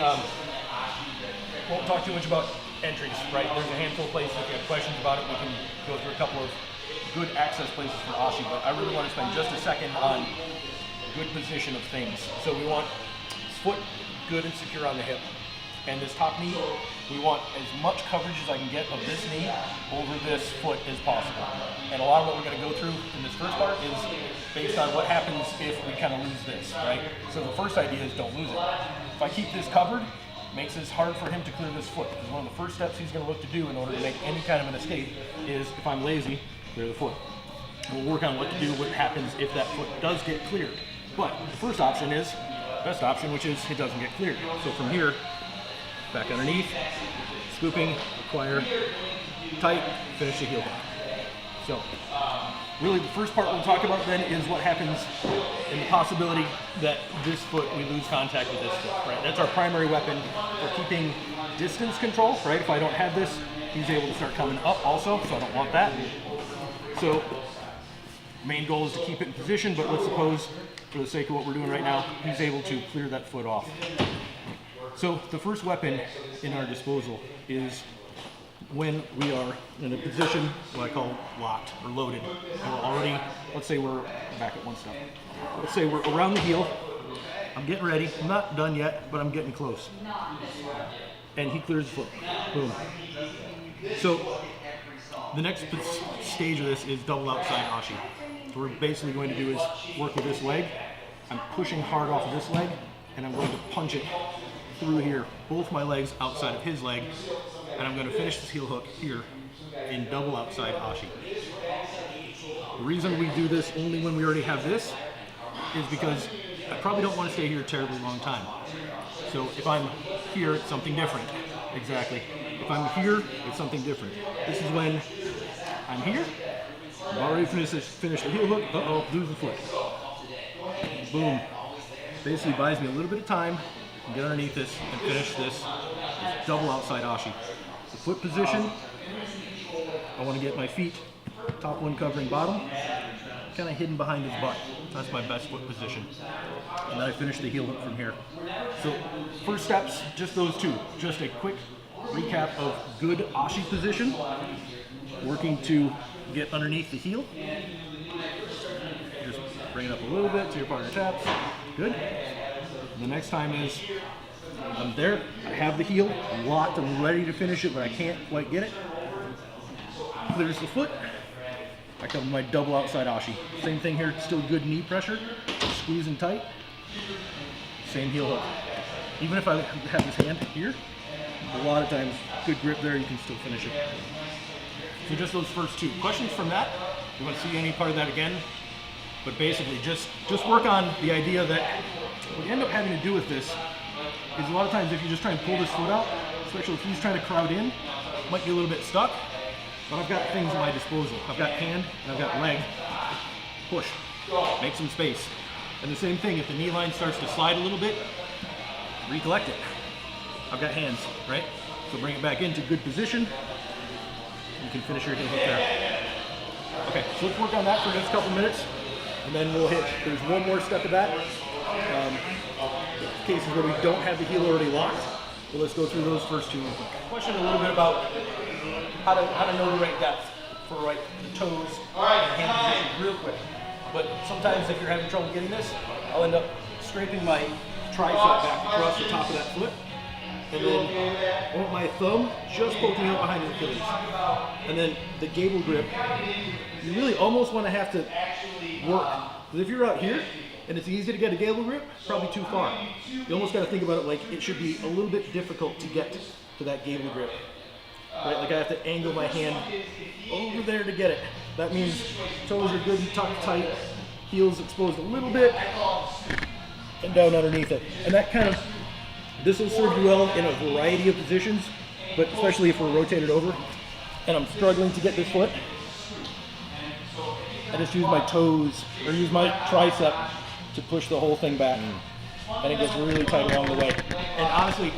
Won't talk too much about entries, right? There's a handful of places. If you have questions about it, we can go through a couple of good access places for Ashi, but I really want to spend just a second on good position of things. So we want foot good and secure on the hip. And this top knee, we want as much coverage as I can get of this knee over this foot as possible. And a lot of what we're going to go through in this first part is based on what happens if we kind of lose this, right? So the first idea is don't lose it. If I keep this covered, it makes it hard for him to clear this foot. Because one of the first steps he's going to look to do in order to make any kind of an escape is, if I'm lazy, clear the foot. And we'll work on what to do, what happens if that foot does get cleared. But the first option is best option, which is it doesn't get cleared. So from here, back underneath, scooping, acquire, tight, finish the heel hook. So really the first part we'll talk about then is what happens in the possibility that this foot, we lose contact with this foot, right? That's our primary weapon for keeping distance control, right? If I don't have this, he's able to start coming up also, so I don't want that. So main goal is to keep it in position, but let's suppose, for the sake of what we're doing right now, he's able to clear that foot off. So the first weapon in our disposal is when we are in a position what I call locked or loaded. And we're already, let's say we're back at one step. Let's say we're around the heel. I'm getting ready. I'm not done yet, but I'm getting close. And he clears the foot. Boom. So the next stage of this is double outside Ashi. So what we're basically going to do is work with this leg. I'm pushing hard off of this leg, and I'm going to punch it through here, both my legs outside of his leg, and I'm going to finish this heel hook here in double outside Ashi. The reason we do this only when we already have this is because I probably don't want to stay here a terribly long time. So if I'm here, it's something different. Exactly. If I'm here, it's something different. This is when I'm here, I've already finished the heel hook, uh-oh, lose the foot. Boom. Basically buys me a little bit of time to get underneath this and finish this double outside Ashi. The foot position, I want to get my feet, top one covering bottom, kind of hidden behind his butt. That's my best foot position. And then I finish the heel hook from here. So first steps, just those two. Just a quick recap of good Ashi position, working to get underneath the heel. Just bring it up a little bit to your partner taps. Good. And the next time is I'm there, I have the heel locked, I'm ready to finish it, but I can't quite get it. Clears the foot. I come to my double outside Ashi. Same thing here, still good knee pressure, squeezing tight. Same heel hook. Even if I have this hand here, a lot of times, good grip there, you can still finish it. So just those first two. Questions from that? You want to see any part of that again? But basically, just work on the idea that what you end up having to do with this is a lot of times if you just try and pull this foot out, especially if he's trying to crowd in, might be a little bit stuck, but I've got things at my disposal. I've got hand and I've got leg. Push, make some space. And the same thing, if the knee line starts to slide a little bit, recollect it. I've got hands, right? So bring it back into good position. You can finish your heel hook there. Okay, so let's work on that for just a couple minutes, and then we'll hit, there's one more step of that. Cases where we don't have the heel already locked, well, let's go through those first two real quick. Question a little bit about how to know the right depth for the toes and hand position real quick. But sometimes if you're having trouble getting this, I'll end up scraping my tricep back across the top of that foot. And then I want my thumb just poking out behind the Achilles. And then the gable grip, you really almost want to have to work. Because if you're out here, and it's easy to get a gable grip, probably too far. You almost got to think about it like it should be a little bit difficult to get to that gable grip. Right? Like I have to angle my hand over there to get it. That means toes are good and tucked tight, heels exposed a little bit, and down underneath it. And that kind of, this will serve you well in a variety of positions, but especially if we're rotated over and I'm struggling to get this foot, I just use my toes or use my tricep to push the whole thing back. And it gets really tight along the way. And honestly,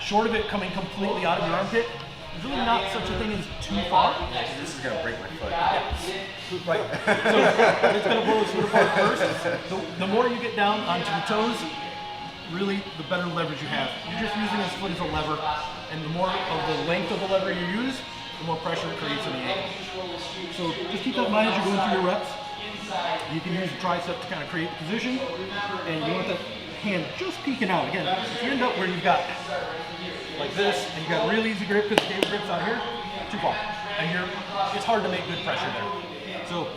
short of it coming completely out of your armpit, there's really not such a thing as too far. This is going to break my foot. Yeah. Right. So it's going to blow its foot apart first. The more you get down onto your toes, really the better leverage you have. You're just using this foot as a lever, and the more of the length of the lever you use, the more pressure it creates in the ankle. So just keep that in mind as you're going through your reps. You can use the tricep to kind of create the position, and you want that hand just peeking out. Again, if you end up where you've got like this, and you've got real easy grip because the gable grip's out here, too far. And it's hard to make good pressure there. So,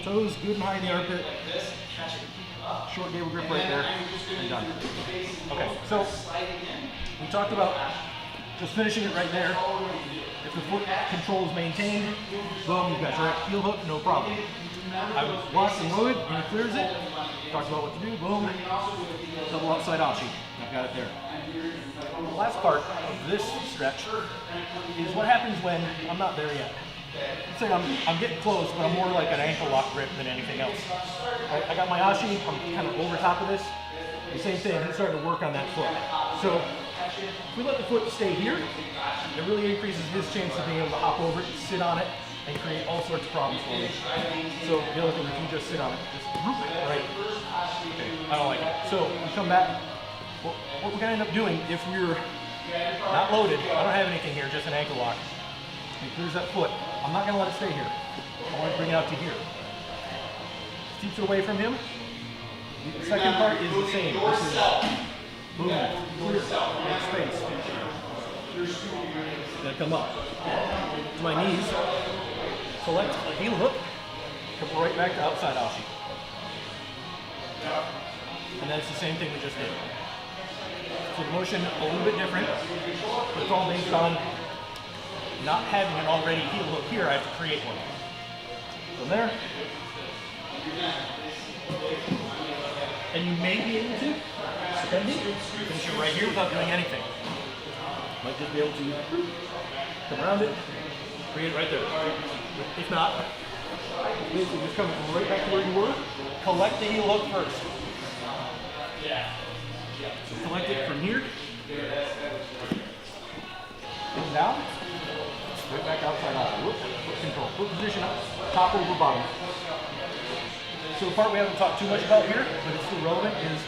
toes good and high in the armpit, short gable grip right there, and done. Okay, so we talked about just finishing it right there. If the foot control is maintained, boom, you've got direct heel hook, no problem. I was locked and loaded, and he clears it. Talked about what to do, boom. Double outside Ashi. I've got it there. The last part of this stretch is what happens when I'm not there yet. Let's say I'm getting close, but I'm more like an ankle lock grip than anything else. I got my Ashi, I'm kind of over top of this. The same thing, he's starting to work on that foot. So if we let the foot stay here, it really increases his chance of being able to hop over it, sit on it, and create all sorts of problems for me. So the other thing, if you just sit on it, just right. Okay, I don't like it. So we come back. What we're gonna end up doing if we're not loaded, I don't have anything here, just an ankle lock. And clears that foot. I'm not gonna let it stay here. I want to bring it out to here. Keeps it away from him. The second part is the same. This is boom, clear, make space. Then come up to my knees. Select a heel hook. Come right back to outside Ashi. And that's the same thing we just did. So the motion a little bit different, but it's all based on not having an already heel hook here. I have to create one. From there. And you may be able to, depending, finish it right here without doing anything. Might just be able to come around it, create it right there. If not, basically just come right back to where you were. Collect the heel hook first. So collect it from here, and down, right back outside out. Whoop, foot control. Foot position up, top over bottom. So the part we haven't talked too much about here, but it's still relevant, is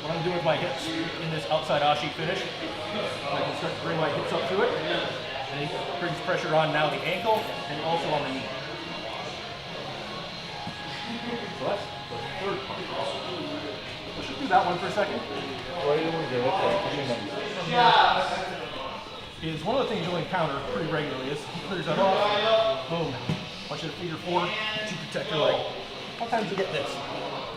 what I'm doing with my hips in this outside Ashi finish. I can start to bring my hips up through it, and it brings pressure on now the ankle and also on the knee. So that's the third part. Let's just do that one for a second. Is one of the things you'll encounter pretty regularly is he clears that off, boom. I want you to figure four to protect your leg. Sometimes you get this.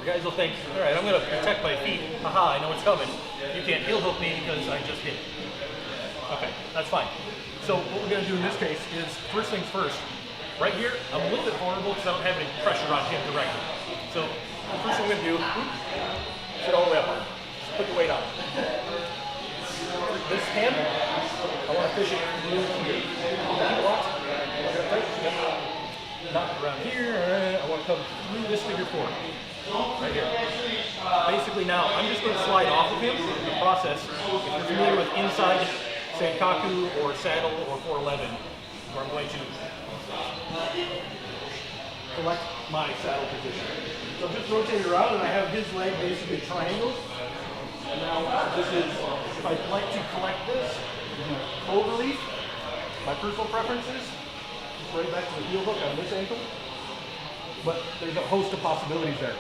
You guys will think, all right, I'm going to protect my feet. Haha, I know it's coming. You can't heel hook me because I just hit. Okay, that's fine. So what we're going to do in this case is, first things first, right here, I'm a little bit vulnerable because I don't have any pressure on him directly. So the first thing I'm going to do, sit all the way up. Just put the weight on. This hand, I want to fish it through here. Keep locked. Not around here. I want to come through this figure four. Right here. Basically now, I'm just going to slide off of him in the process. If you're familiar with inside Senkaku or saddle or 411, where I'm going to collect my saddle position. So just rotate around and I have his leg basically triangled. And now this is, if I'd like to collect this, full relief, my personal preferences, right back to the heel hook on this ankle. But there's a host of possibilities there.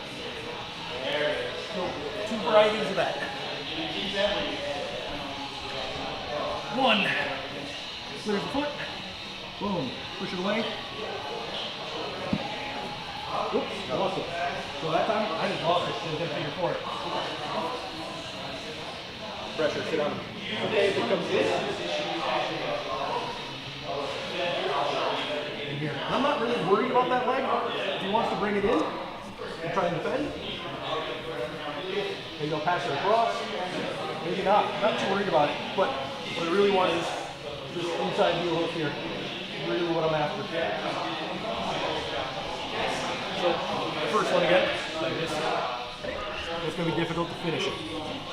So, two varieties of that. One, clears the foot, boom, push it away. Oops, I lost it. So that time, I just lost it, so I'm going to figure for it. Pressure, sit on. Okay, if it comes in here. I'm not really worried about that leg. If he wants to bring it in and try and defend, maybe I'll pass it across. Maybe not. I'm not too worried about it. But what I really want is this inside heel hook here. Really what I'm after. So the first one again, like this. It's going to be difficult to finish it.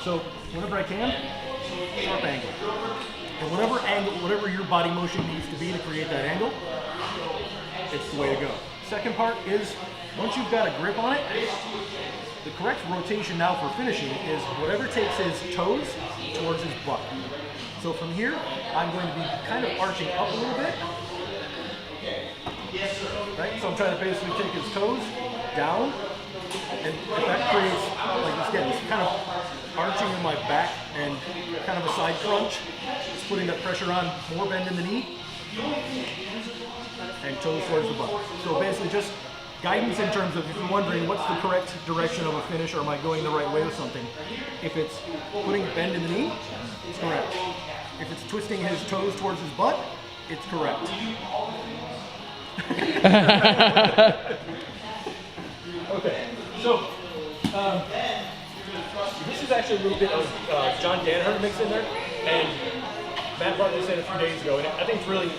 So whenever I can, sharp angle. And whatever angle, whatever your body motion needs to be to create that angle, it's the way to go. Second part is, once you've got a grip on it, the correct rotation now for finishing is whatever takes his toes towards his butt. So from here, I'm going to be kind of arching up a little bit. Right? So I'm trying to basically take his toes down, and that creates, like this again, this kind of arching in my back and kind of a side crunch. Just putting that pressure on, more bend in the knee, and toes towards the butt. So basically just guidance in terms of if you're wondering what's the correct direction of a finish, or am I going the right way with something. If it's putting bend in the knee, it's correct. If it's twisting his toes towards his butt, it's correct. Okay, so this is actually a little bit of John Danaher mix in there, and Matt brought this in a few days ago, and I think it's really a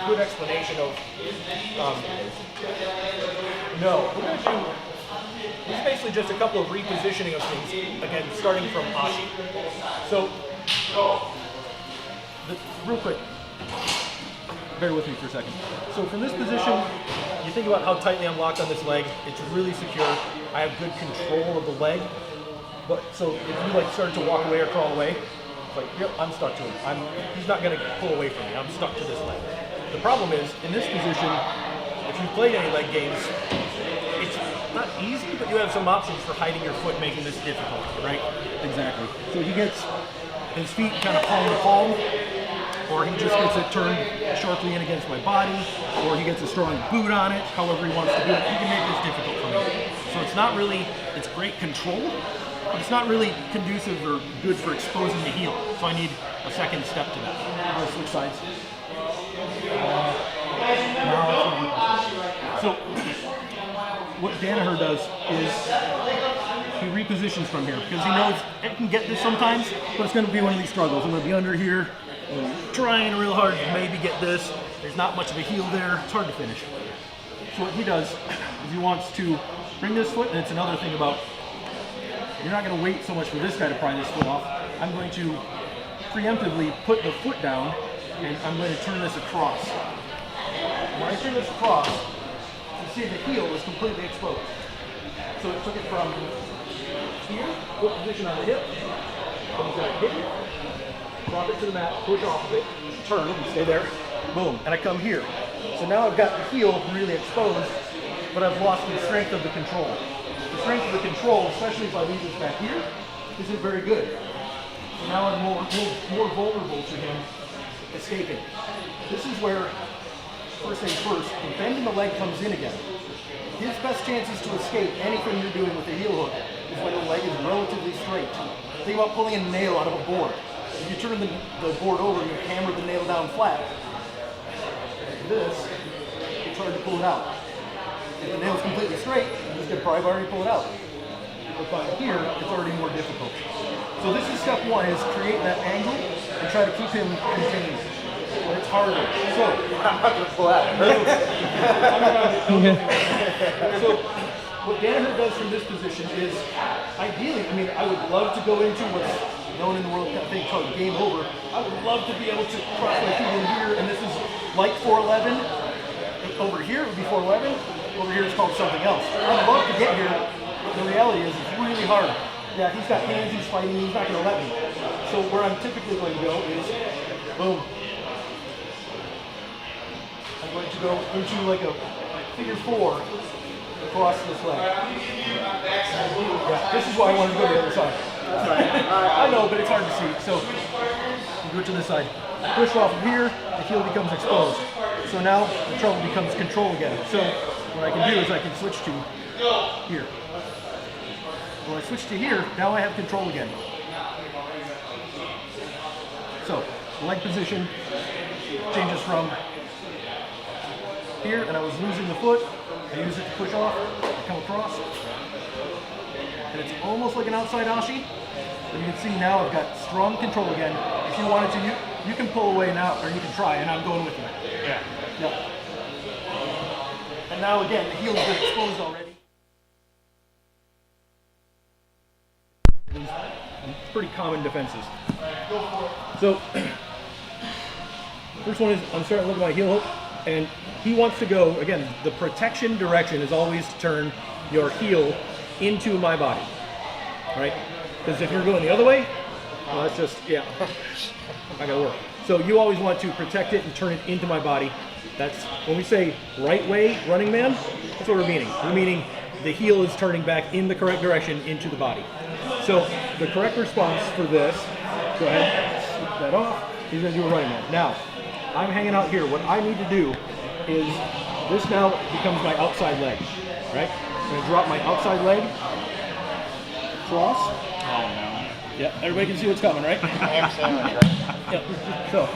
good explanation of, no, we're going to do, this is basically just a couple of repositioning of things, again, starting from Ashi. So, real quick, bear with me for a second. So from this position, you think about how tightly I'm locked on this leg. It's really secure. I have good control of the leg. But so if you like started to walk away or crawl away, it's like, yep, I'm stuck to him. He's not going to pull away from me. I'm stuck to this leg. The problem is, in this position, if you've played any leg games, it's not easy, but you have some options for hiding your foot, making this difficult, right? Exactly. So he gets his feet kind of palm to palm, or he just gets it turned sharply in against my body, or he gets a strong boot on it, however he wants to do it. He can make this difficult for me. So it's not really, it's great control, but it's not really conducive or good for exposing the heel. So I need a second step to that. I'm gonna switch sides. So what Danaher does is he repositions from here because he knows it can get this sometimes, but it's going to be one of these struggles. I'm going to be under here, trying real hard to maybe get this. There's not much of a heel there. It's hard to finish. So what he does is he wants to bring this foot, and it's another thing about, you're not going to wait so much for this guy to pry this foot off. I'm going to preemptively put the foot down, and I'm going to turn this across. When I turn this across, you see the heel is completely exposed. So it took it from here, foot position on the hip, comes down, hit it, drop it to the mat, push off of it, turn, and stay there, boom, and I come here. So now I've got the heel really exposed, but I've lost the strength of the control. The strength of the control, especially if I leave this back here, isn't very good. So now I'm more vulnerable to him escaping. This is where, first things first, the bend in the leg comes in again. His best chances to escape anything you're doing with the heel hook is when the leg is relatively straight. Think about pulling a nail out of a board. If you turn the board over and you hammer the nail down flat, like this, it's hard to pull it out. If the nail's completely straight, you could probably already pull it out. But here, it's already more difficult. So this is step one, is create that angle and try to keep him contained. But it's harder. So, I'm not going to pull out. So, what Danaher does from this position is, ideally, I mean, I would love to go into what's known in the world, I think, called game over. I would love to be able to cross my feet in here, and this is like 411. Over here, it would be 411. Over here, it's called something else. I'd love to get here, but the reality is, it's really hard. Yeah, he's got hands, he's fighting, he's not going to let me. So where I'm typically going to go is, boom. I'm going to go into like a figure four across this leg. Yeah, this is why I wanted to go to the other side. I know, but it's hard to see. So you go to this side. I push off of here, the heel becomes exposed. So now the trouble becomes control again. So what I can do is I can switch to here. When I switch to here, now I have control again. So leg position changes from here, and I was losing the foot. I use it to push off, I come across, and it's almost like an outside ashi. But you can see now I've got strong control again. If you wanted to, you can pull away now, or you can try, and I'm going with you. Yeah. Yep. And now again, the heel's been exposed already. Pretty common defenses. So, first one is I'm starting to look at my heel hook, and he wants to go, again, the protection direction is always to turn your heel into my body, right? Because if you're going the other way, well, that's just, yeah, I gotta work. So you always want to protect it and turn it into my body. That's, when we say right way, running man, that's what we're meaning. We're meaning the heel is turning back in the correct direction into the body. So the correct response for this, go ahead, slip that off. He's gonna do a running man. Now, I'm hanging out here. What I need to do is, this now becomes my outside leg, right? I'm gonna drop my outside leg, cross. Oh no. Yeah, everybody can see what's coming, right? Ham sandwich, right? Yep. So,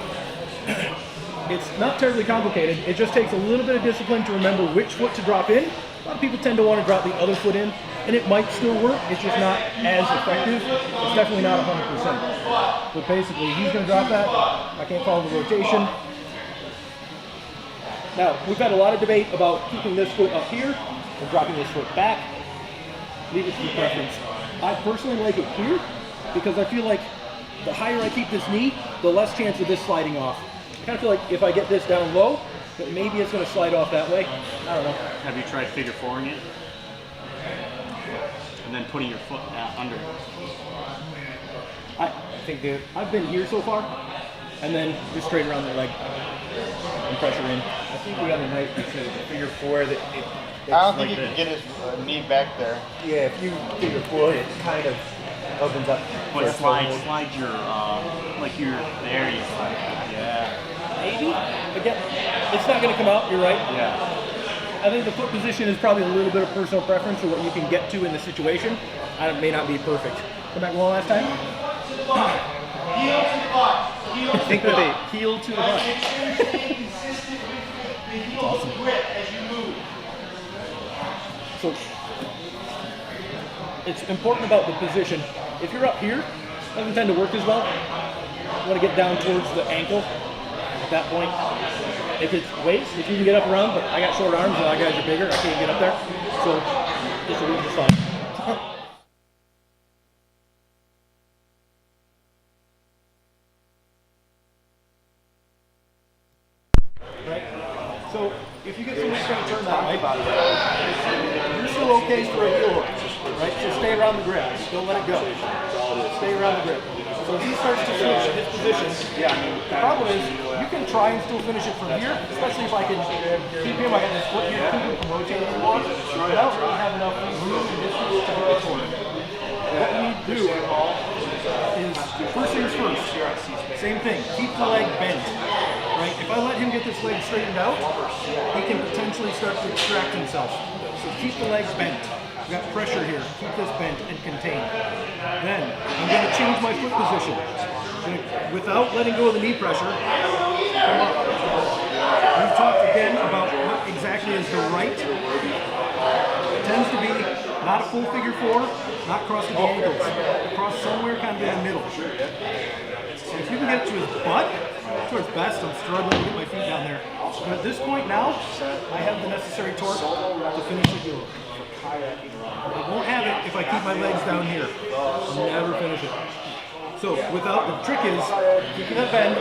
it's not terribly complicated. It just takes a little bit of discipline to remember which foot to drop in. A lot of people tend to want to drop the other foot in, and it might still work. It's just not as effective. It's definitely not 100%. But basically, he's going to drop that. I can't follow the rotation. Now, we've had a lot of debate about keeping this foot up here and dropping this foot back. Leave it to your preference. I personally like it here because I feel like the higher I keep this knee, the less chance of this sliding off. I kind of feel like if I get this down low, that maybe it's going to slide off that way. I don't know. Have you tried figure fouring it? And then putting your foot under it? I think that I've been here so far, and then just straight around the leg and pressure in. I think we got a night to figure four that it. I don't think he can get his knee back there. Yeah, if you figure four, it kind of opens up. But slide your, the area you slide. Yeah. Maybe. Again, it's not going to come out, you're right. Yeah. I think the foot position is probably a little bit of personal preference for what you can get to in the situation. It may not be perfect. Come back one last time. Think with the Heel to the butt. Awesome. So it's important about the position. If you're up here, it doesn't tend to work as well. You want to get down towards the ankle at that point. If it's waist, if you can get up around, but I got short arms, a lot of guys are bigger, I can't get up there. So this will be just fine. Right? So if you get somebody trying to turn that way, you're still okay for a heel hook, right? So stay around the grip. Don't let it go. Stay around the grip. So if he starts to finish his position, the problem is you can try and still finish it from here, especially if I can keep him, I got this foot here, keep him from rotating more, but I don't really have enough room and distance to go for it. What we need to do is, first things first, same thing, keep the leg bent, right? If I let him get this leg straightened out, he can potentially start to extract himself. So keep the leg bent. We've got pressure here. Keep this bent and contained. Then I'm going to change my foot position. Without letting go of the knee pressure, come up. We've talked again about what exactly is the right. It tends to be not a full figure four, not crossing the ankles. Across somewhere kind of in the middle. So if you can get it to his butt, towards best, I'm struggling to get my feet down there. But at this point now, I have the necessary torque to finish the heel. I won't have it if I keep my legs down here. I'll never finish it. So without, the trick is keeping that bend,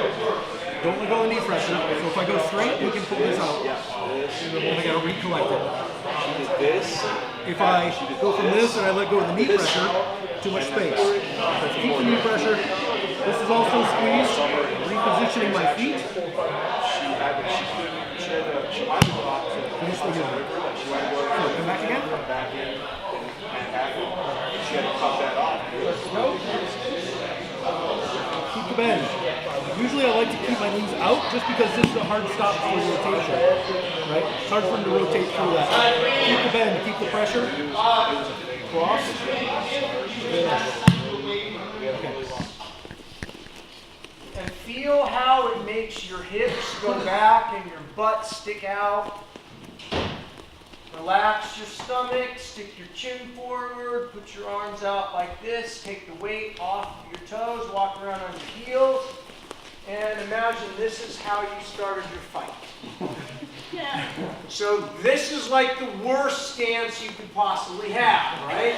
don't let go of the knee pressure. So if I go straight, we can pull this out. And I gotta recollect it. If I go from this and I let go of the knee pressure, too much space. Let's keep the knee pressure. This is also squeezed, repositioning my feet. Finish the heel. So come back again. Let's go. Keep the bend. Usually I like to keep my knees out just because this is a hard stop for rotation. Right? It's hard for them to rotate through that. Keep the bend, keep the pressure. Cross. Okay. And feel how it makes your hips go back and your butt stick out. Relax your stomach, stick your chin forward, put your arms out like this, take the weight off your toes, walk around on your heels, and imagine this is how you started your fight. So this is like the worst stance you could possibly have, right?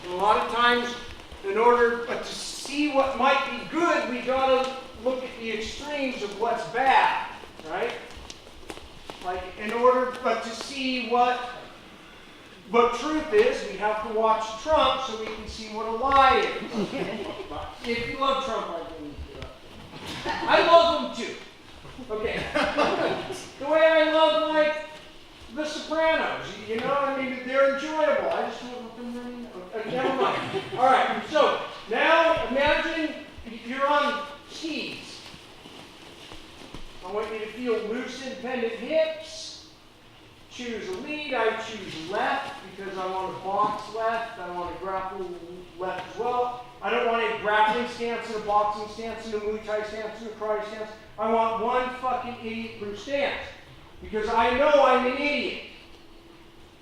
And a lot of times, in order to see what might be good, we gotta look at the extremes of what's bad, right? Like in order to see what But truth is, we have to watch Trump so we can see what a lie is. If you love Trump, I love him too. Okay. The way I love, like, The Sopranos. You know, I mean, they're enjoyable. I just don't want them running. Never mind. All right. So now imagine you're on skis. I want you to feel loose, independent hips. Choose a lead. I choose left because I want to box left. I want to grapple left as well. I don't want a grappling stance and a boxing stance and a Muay Thai stance and a karate stance. I want one fucking idiot-proof stance because I know I'm an idiot.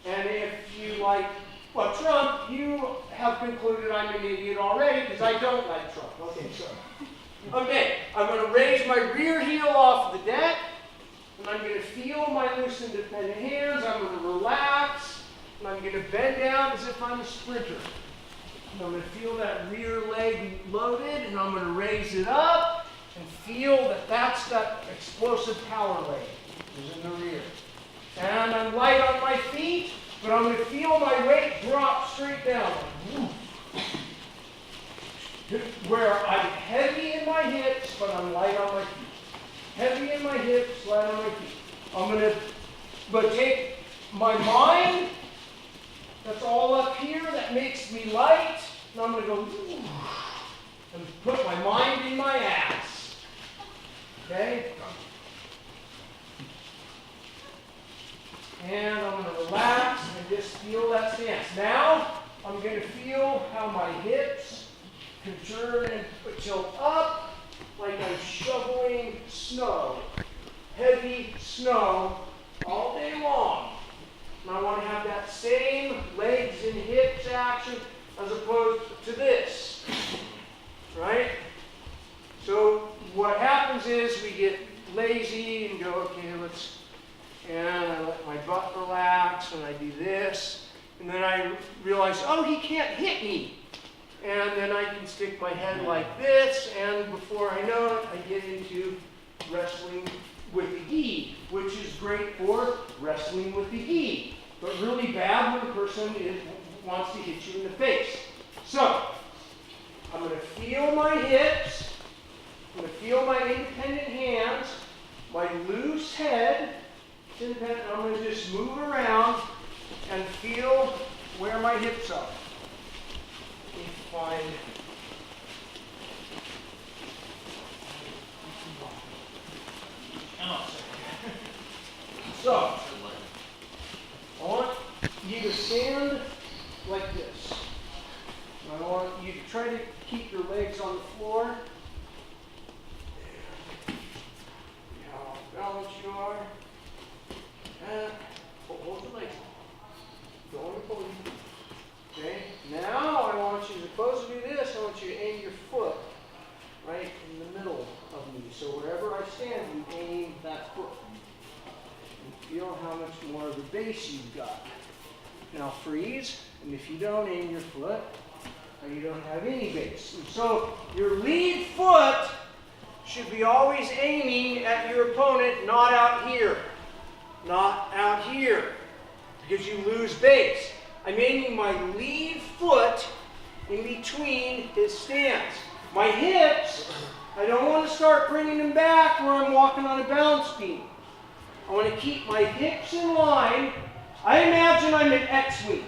And if you like, well, Trump, you have concluded I'm an idiot already because I don't like Trump. Okay, so. Okay, I'm going to raise my rear heel off the deck, and I'm going to feel my loose independent hands. I'm going to relax, and I'm going to bend down as if I'm a sprinter. And I'm going to feel that rear leg loaded, and I'm going to raise it up and feel that that's that explosive power leg is in the rear. And I'm light on my feet, but I'm going to feel my weight drop straight down. Where I'm heavy in my hips, but I'm light on my feet. Heavy in my hips, light on my feet. I'm going to take my mind, that's all up here, that makes me light, and I'm going to go, and put my mind in my ass. Okay? And I'm going to relax and just feel that stance. Now, I'm going to feel how my hips can turn and tilt up like I'm shoveling snow, heavy snow, all day long. And I want to have that same legs and hips action as opposed to this, right? So what happens is we get lazy and go, okay, and I let my butt relax and I do this, and then I realize, oh, he can't hit me. And then I can stick my head like this, and before I know it, I get into wrestling with the gi, which is great for wrestling with the gi, but really bad when the person wants to hit you in the face. So, I'm going to feel my hips, I'm going to feel my independent hands, my loose head, I'm going to just move around and feel where my hips are. Find so I want you to stand like this. I want you to try to keep your legs on the floor. See how balanced you are. And hold your legs. Don't want to pull you. Okay, now I want you, as opposed to do this, I want you to aim your foot right in the middle of me. So wherever I stand, you aim that foot. And feel how much more of the base you've got. Now freeze, and if you don't aim your foot, you don't have any base. And so your lead foot should be always aiming at your opponent, not out here. Not out here, because you lose base. I'm aiming my lead foot in between his stance. My hips, I don't want to start bringing them back where I'm walking on a balance beam. I want to keep my hips in line. I imagine I'm an X-Wing.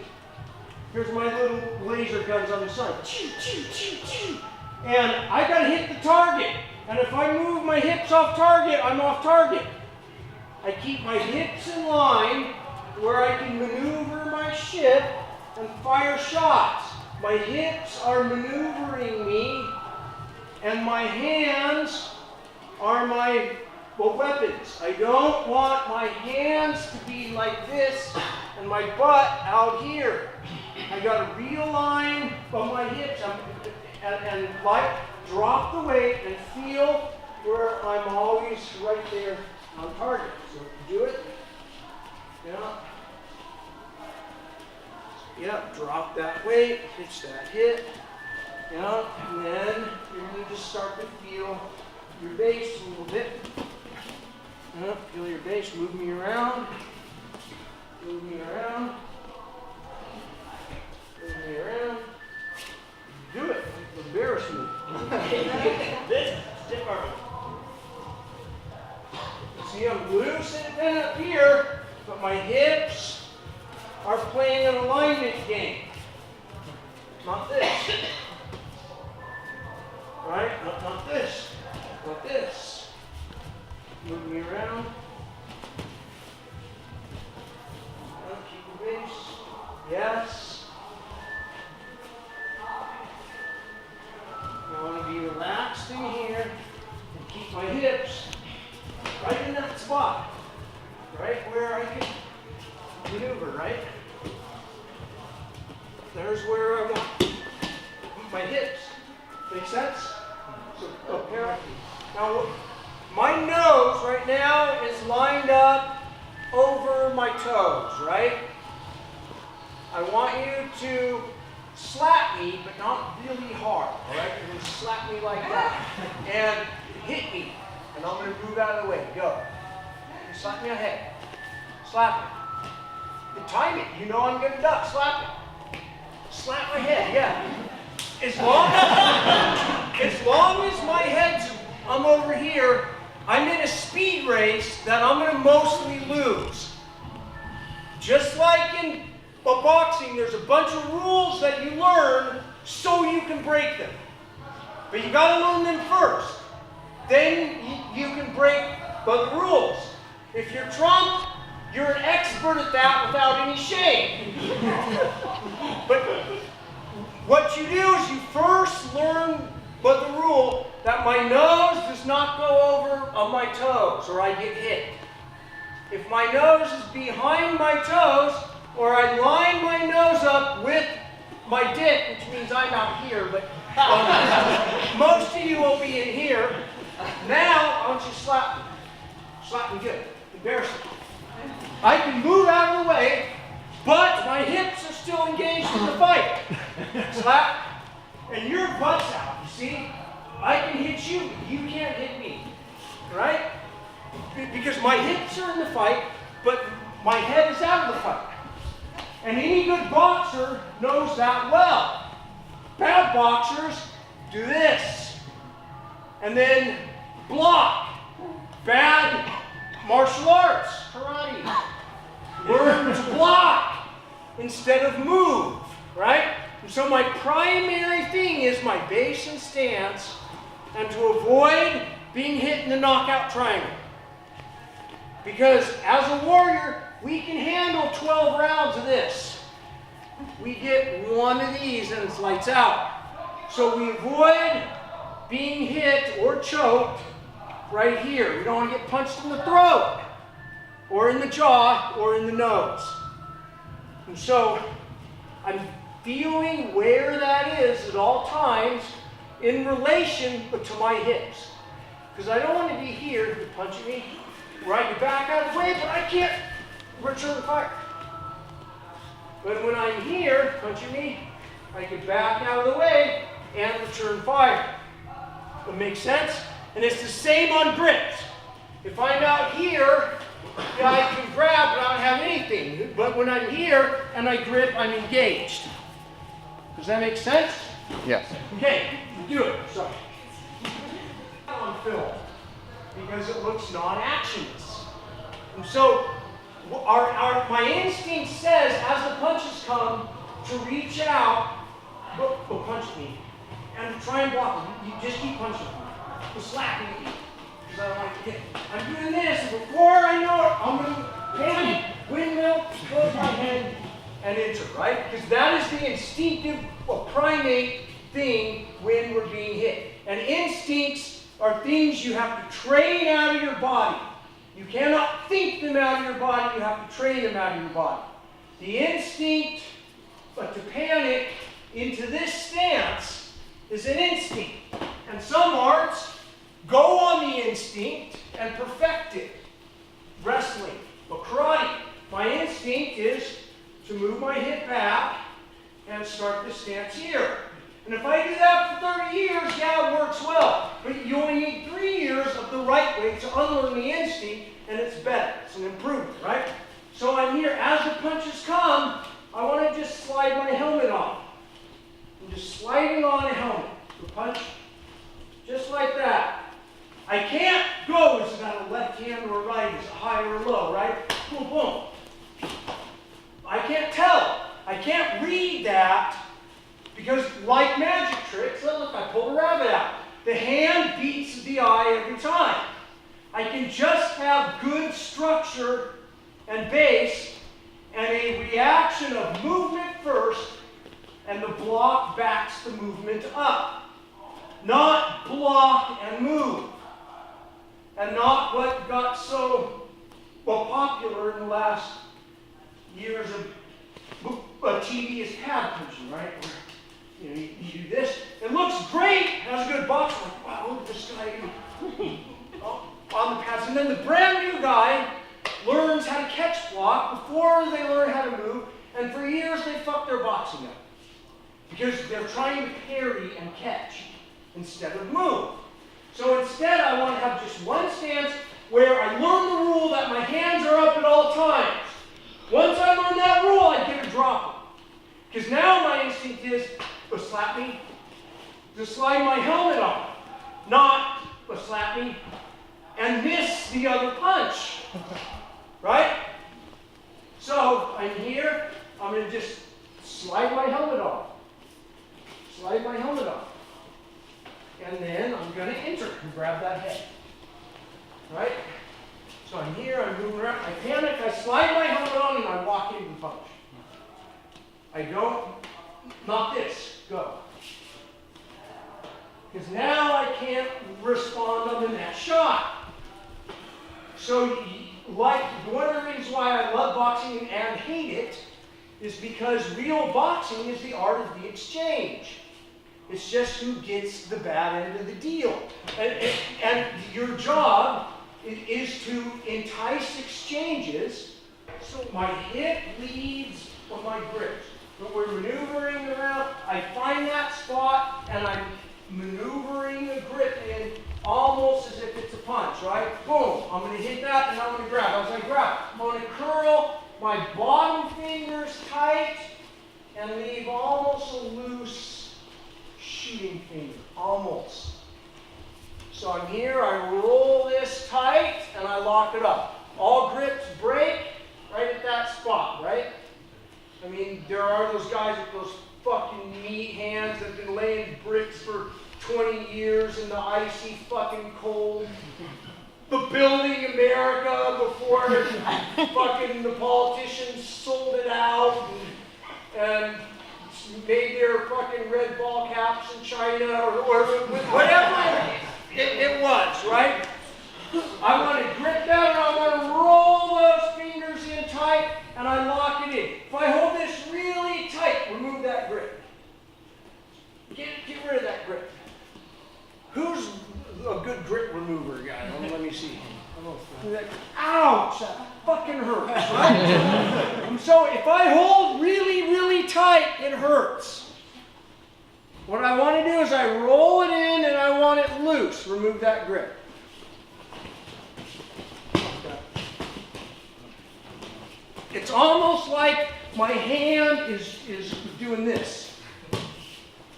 Here's my little laser guns on the side. And I got to hit the target. And if I move my hips off target, I'm off target. I keep my hips in line where I can maneuver my ship and fire shots. My hips are maneuvering me, and my hands are my weapons. I don't want my hands to be like this and my butt out here. I got to realign my hips and drop the weight and feel where I'm always right there on target. So do it. Yeah. Yep, drop that weight, pitch that hip. Yeah, and then you're going to just start to feel your base a little bit. Yep, feel your base, move me around. Move me around. not this. Right? Not this. Not this. Move me around. Keep the base. Yes. I want to be relaxed in here and keep my hips right in that spot. Right where I can maneuver, right? There's where I want my hips. Make sense? So compare. Now, my nose right now is lined up over my toes, right? I want you to slap me, but not really hard, all right? You're going to slap me like that. And hit me. And I'm going to move out of the way. Go. You slap me on the head. Slap it. You time it. You know I'm going to duck. Slap it. Slap my head, yeah. As long as my I'm over here, I'm in a speed race that I'm going to mostly lose. Just like in boxing, there's a bunch of rules that you learn so you can break them. But you got to learn them first. Then you can break the rules. If you're Trump, you're an expert at that without any shame. But what you do is you first learn the rule that my nose does not go over on my toes or I get hit. If my nose is behind my toes or I line my nose up with my dick, which means I'm out here, but most of you will be in here. Now, I want you to slap me. Slap me good. Embarrassing. I can move out of the way, but my hips are still engaged in the fight. Slap. And your butt's out, you see? I can hit you, but you can't hit me. Right? Because my hips are in the fight, but my head is out of the fight. And any good boxer knows that well. Bad boxers do this. And then block. Bad martial arts, karate. Learn to block instead of move, right? And so my primary thing is my base and stance and to avoid being hit in the knockout triangle. Because as a warrior, we can handle 12 rounds of this. We get one of these and it's lights out. So we avoid being hit or choked right here. We don't want to get punched in the throat or in the jaw or in the nose. And so I'm feeling where that is at all times in relation to my hips. Because I don't want to be here to punch me where I can back out of the way, but I can't return fire. But when I'm here punching me, I can back out of the way and return fire. That makes sense? And it's the same on grips. If I'm out here, yeah, I can grab, but I don't have anything. But when I'm here and I grip, I'm engaged. Does that make sense? Yes. Okay, do it. So, on film, because it looks non-actionless. And so, my instinct says, as the punches come, to reach out, go punch me, and try and block me. You just keep punching me. Slapping me. Because I don't like to hit. I'm doing this, and before I know it, I'm going to panic, windmill, close my head, and enter, right? Because that is the instinctive or primate thing when we're being hit. And instincts are things you have to train out of your body. You cannot think them out of your body, you have to train them out of your body. The instinct to panic into this stance is an instinct. And some arts go on the instinct and perfect it. Wrestling, but karate. My instinct is to move my hip back and start the stance here. And if I do that for 30 years, yeah, it works well. But you only need 3 years of the right way to unlearn the instinct, and it's better. It's an improvement, right? So I'm here. As the punches come, I want to just slide my helmet on. I'm just sliding on a helmet. The punch, just like that. I can't go, is that a left hand or a right? Is it high or low, right? Boom, boom. I can't tell. I can't read that Because like magic tricks, oh look, I pulled a rabbit out. The hand beats the eye every time. I can just have good structure and base and a reaction of movement first, and the block backs the movement up. Not block and move. And not what got so popular in the last years of TV is pad punching, right? Where, you do this. It looks great. Has a good box. Like, wow, look at this guy on the pads. And then the brand new guy learns how to catch block before they learn how to move. And for years they fuck their boxing up. Because they're trying to parry and catch instead of move. So instead I want to have just one stance where I learn the rule that my hands are up at all times. Once I learn that rule, I get a drop. Because now my instinct is to slap me, to slide my helmet off, not to slap me and miss the other punch. Right? So I'm here, I'm going to just slide my helmet off. Slide my helmet off. And then I'm going to enter and grab that head. Right? So I'm here, I'm moving around, I panic, I slide my helmet on, and I walk into the punch. I don't, not this, go. Because now I can't respond on the next shot. So, like, one of the reasons why I love boxing and hate it is because real boxing is the art of the exchange. It's just who gets the bad end of the deal. And your job is to entice exchanges so my hip leads on my grips. But we're maneuvering around, I find that spot and I'm maneuvering the grip in almost as if it's a punch, right? Boom, I'm going to hit that and I'm going to grab. As I grab, I'm going to curl my bottom fingers tight and leave almost a loose shooting finger, almost. So I'm here, I roll this tight and I lock it up. All grips break right at that spot, right? I mean, there are those guys with those fucking meat hands that have been laying bricks for 20 years in the icy fucking cold. The building America before fucking the politicians sold it out and made their fucking red ball caps in China or whatever it was, right? I want to grip that and I want to roll those fingers in tight and I lock it in. If I hold this really tight, remove that grip. Get rid of that grip. Who's a good grip remover guy? Let me see. Ouch! That fucking hurts, right? So if I hold really, really tight, it hurts. What I want to do is I roll it in and I want it loose. Remove that grip. It's almost like my hand is doing this.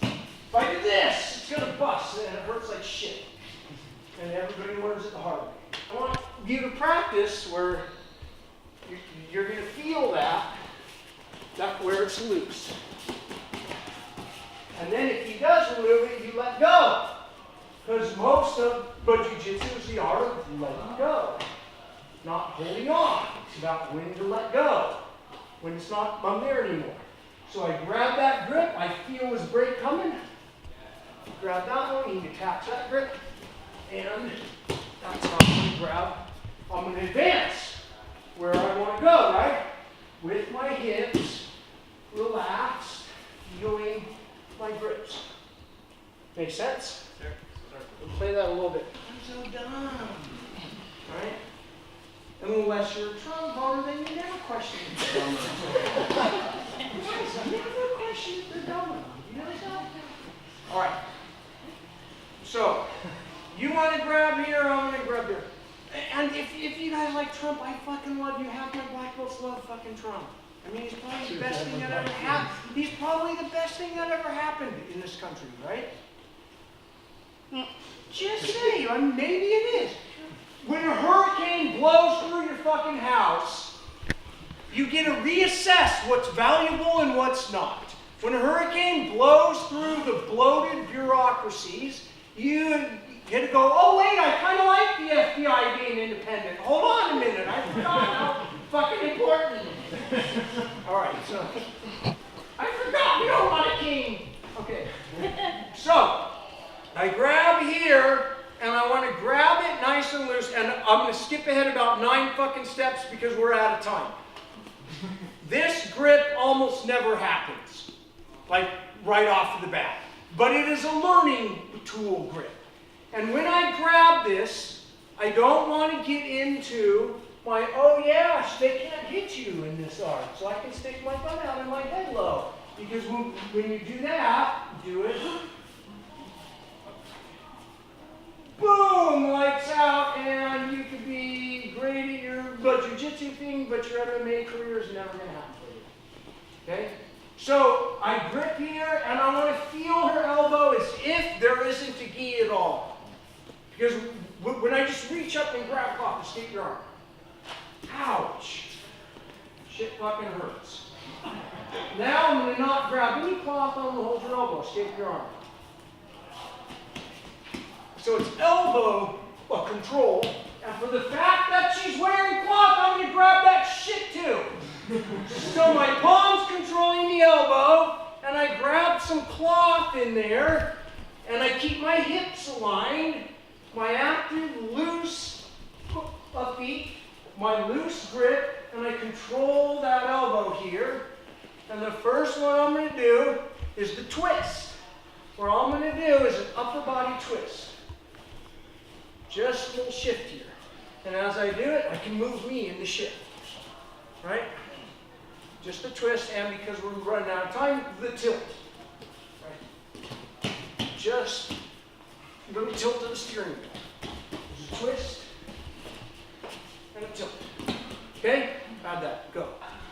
If I do this, it's going to bust and it hurts like shit. And everybody learns it the hard way. I want you to practice where you're going to feel that where it's loose. And then if he does remove it, you let go. Because most of jiu-jitsu is the art of letting go. Not holding on. It's about when to let go. When it's not, I'm there anymore. So I grab that grip. I feel his break coming. Grab that one. He attacks that grip. And that's how I'm going to grab. I'm going to advance where I want to go, right? With my hips relaxed, feeling my grips. Make sense? Sure. We'll play that a little bit. I'm so dumb. Right? Unless you're a tromboner, then you never question it. You never question it, they're dumb. You know that? All right. So, you want to grab here, I'm going to grab there. And if you guys like Trump, I fucking love you. Half my black belts love fucking Trump. I mean, he's probably the best thing that ever happened. He's probably the best thing that ever happened in this country, right? Just say, maybe it is. When a hurricane blows through your fucking house, you get to reassess what's valuable and what's not. When a hurricane blows through the bloated bureaucracies, you get to go, oh wait, I kind of like the FBI being independent. Hold on a minute, I forgot how fucking important. All right, so I forgot we don't want a king. Okay, so I grab here and I want to grab it nice and loose, and I'm going to skip ahead about 9 fucking steps because we're out of time. This grip almost never happens, like right off the bat, but it is a learning tool grip. And when I grab this, I don't want to get into my, oh yeah, they can't hit you in this arc, so I can stick my thumb out and my head low. Because when you do that, do it, boom, lights out, and you could be great at your jiu-jitsu thing, but your MMA career is never going to happen for you. Okay? So I grip here, and I want to feel her elbow as if there isn't a gi at all. Because when I just reach up and grab off, escape your arm. Ouch. Shit fucking hurts. Now I'm going to not grab any cloth on the hold your elbow, escape your arm. So it's elbow control, and for the fact that she's wearing cloth, I'm going to grab that shit too. So my palm's controlling the elbow, and I grab some cloth in there, and I keep my hips aligned, my active, loose feet, my loose grip, and I control that elbow here. And the first one I'm going to do is the twist. What I'm going to do is an upper body twist. Just a little shift here. And as I do it, I can move me in the shift. Right? Just a twist, and because we're running out of time, the tilt. Right? Just a little tilt to the steering wheel. There's a twist and a tilt. Okay? Add that. Go.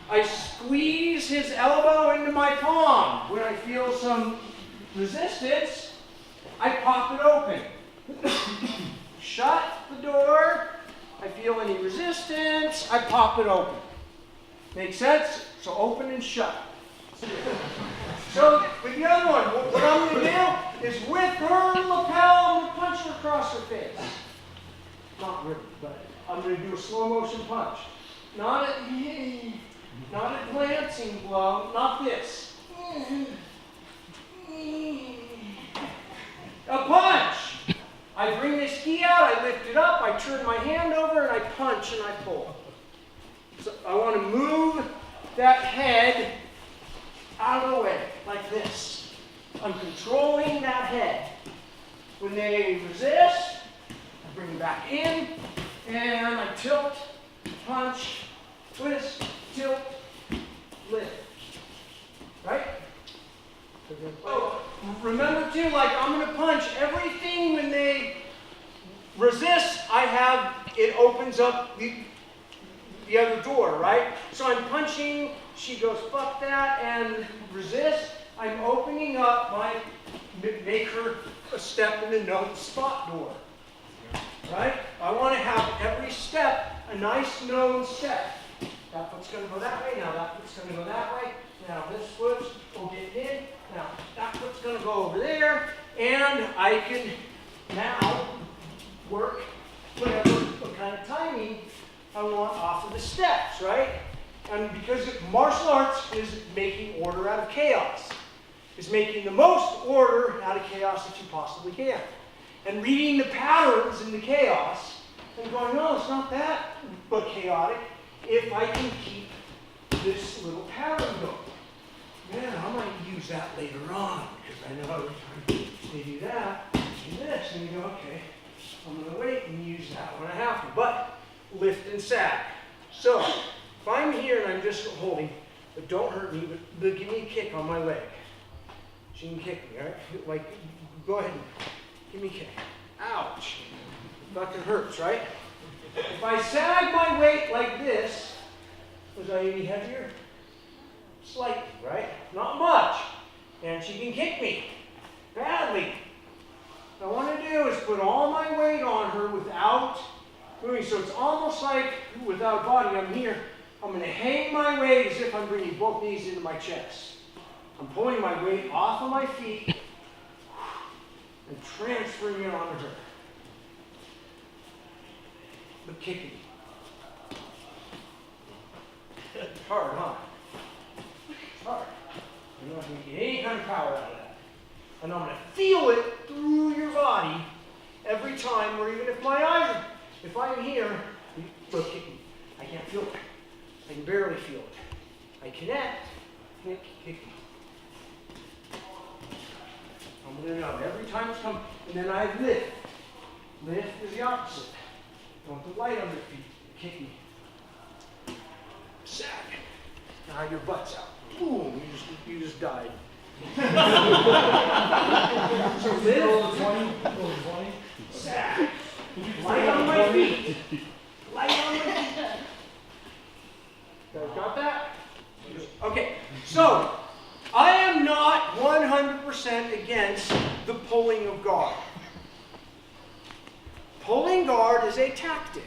I squeeze his elbow into my palm. When I feel some resistance, I pop it open. Shut the door. I feel any resistance, I pop it open. Make sense? So open and shut. So with the other one, what I'm going to do is with her lapel, I'm going to punch her across her face. Not really, but I'm going to do a slow motion punch. Not a glancing blow, not this. A punch. I bring this gi out, I lift it up, I turn my hand over, and I punch and I pull. So I want to move that head out of the way, like this. I'm controlling that head. When they resist, I bring them back in, and I tilt, punch, twist, tilt, lift. Right? Oh, remember too, like I'm going to punch everything when they resist, it opens up the other door, right? So I'm punching, she goes, fuck that, and resist. I'm opening up make her a step in the no spot door, right? I want to have every step a nice known step. That foot's going to go that way, now that foot's going to go that way, now this foot will get in, now that foot's going to go over there, and I can now work what kind of timing I want off of the steps, right? And because martial arts is making order out of chaos, is making the most order out of chaos that you possibly can. And reading the patterns in the chaos and going, no, it's not that but chaotic if I can keep this little pattern going. Man, I might use that later on because I know every time they do that, do this, and you go, okay, I'm going to wait and use that when I have to. But lift and sag. So if I'm here and I'm just holding, but don't hurt me, but give me a kick on my leg. She can kick me, all right? Like, go ahead and give me a kick. Ouch. Fucking hurts, right? If I sag my weight like this, was I any heavier? Slightly, right? Not much. And she can kick me badly. What I want to do is put all my weight on her without moving. So it's almost like without body, I'm here. I'm going to hang my weight as if I'm bringing both knees into my chest. I'm pulling my weight off of my feet and transferring it onto her. But kicking. It's hard, huh? It's hard. You're not going to get any kind of power out of that. And I'm going to feel it through your body every time, or even if my eyes are, if I'm here, look, kicking. I can't feel it. I can barely feel it. I connect, kick, kicking. I'm going to know every time it's coming. And then I lift. Lift is the opposite. Want the light on your feet. Kicking. Sack. Now your butt's out. Boom, you just died. So lift. Sack. Light on my feet. Light on my feet. Guys got that? Okay, so I am not 100% against the pulling of guard. Pulling guard is a tactic.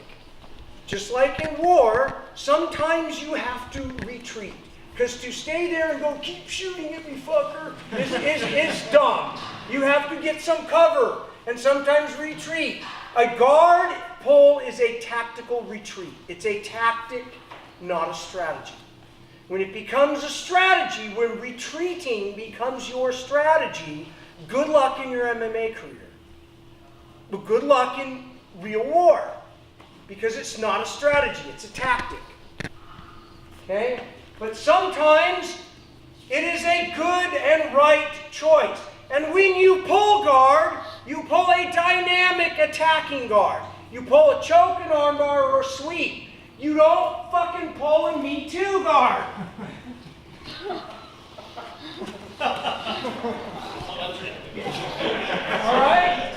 Just like in war, sometimes you have to retreat. Because to stay there and go, keep shooting at me, fucker, is dumb. You have to get some cover and sometimes retreat. A guard pull is a tactical retreat. It's a tactic, not a strategy. When it becomes a strategy, when retreating becomes your strategy, good luck in your MMA career. But good luck in real war. Because it's not a strategy, it's a tactic. Okay? But sometimes it is a good and right choice. And when you pull guard, you pull a dynamic attacking guard. You pull a choke, an armbar, or a sweep. You don't fucking pull a Me Too guard. Alright?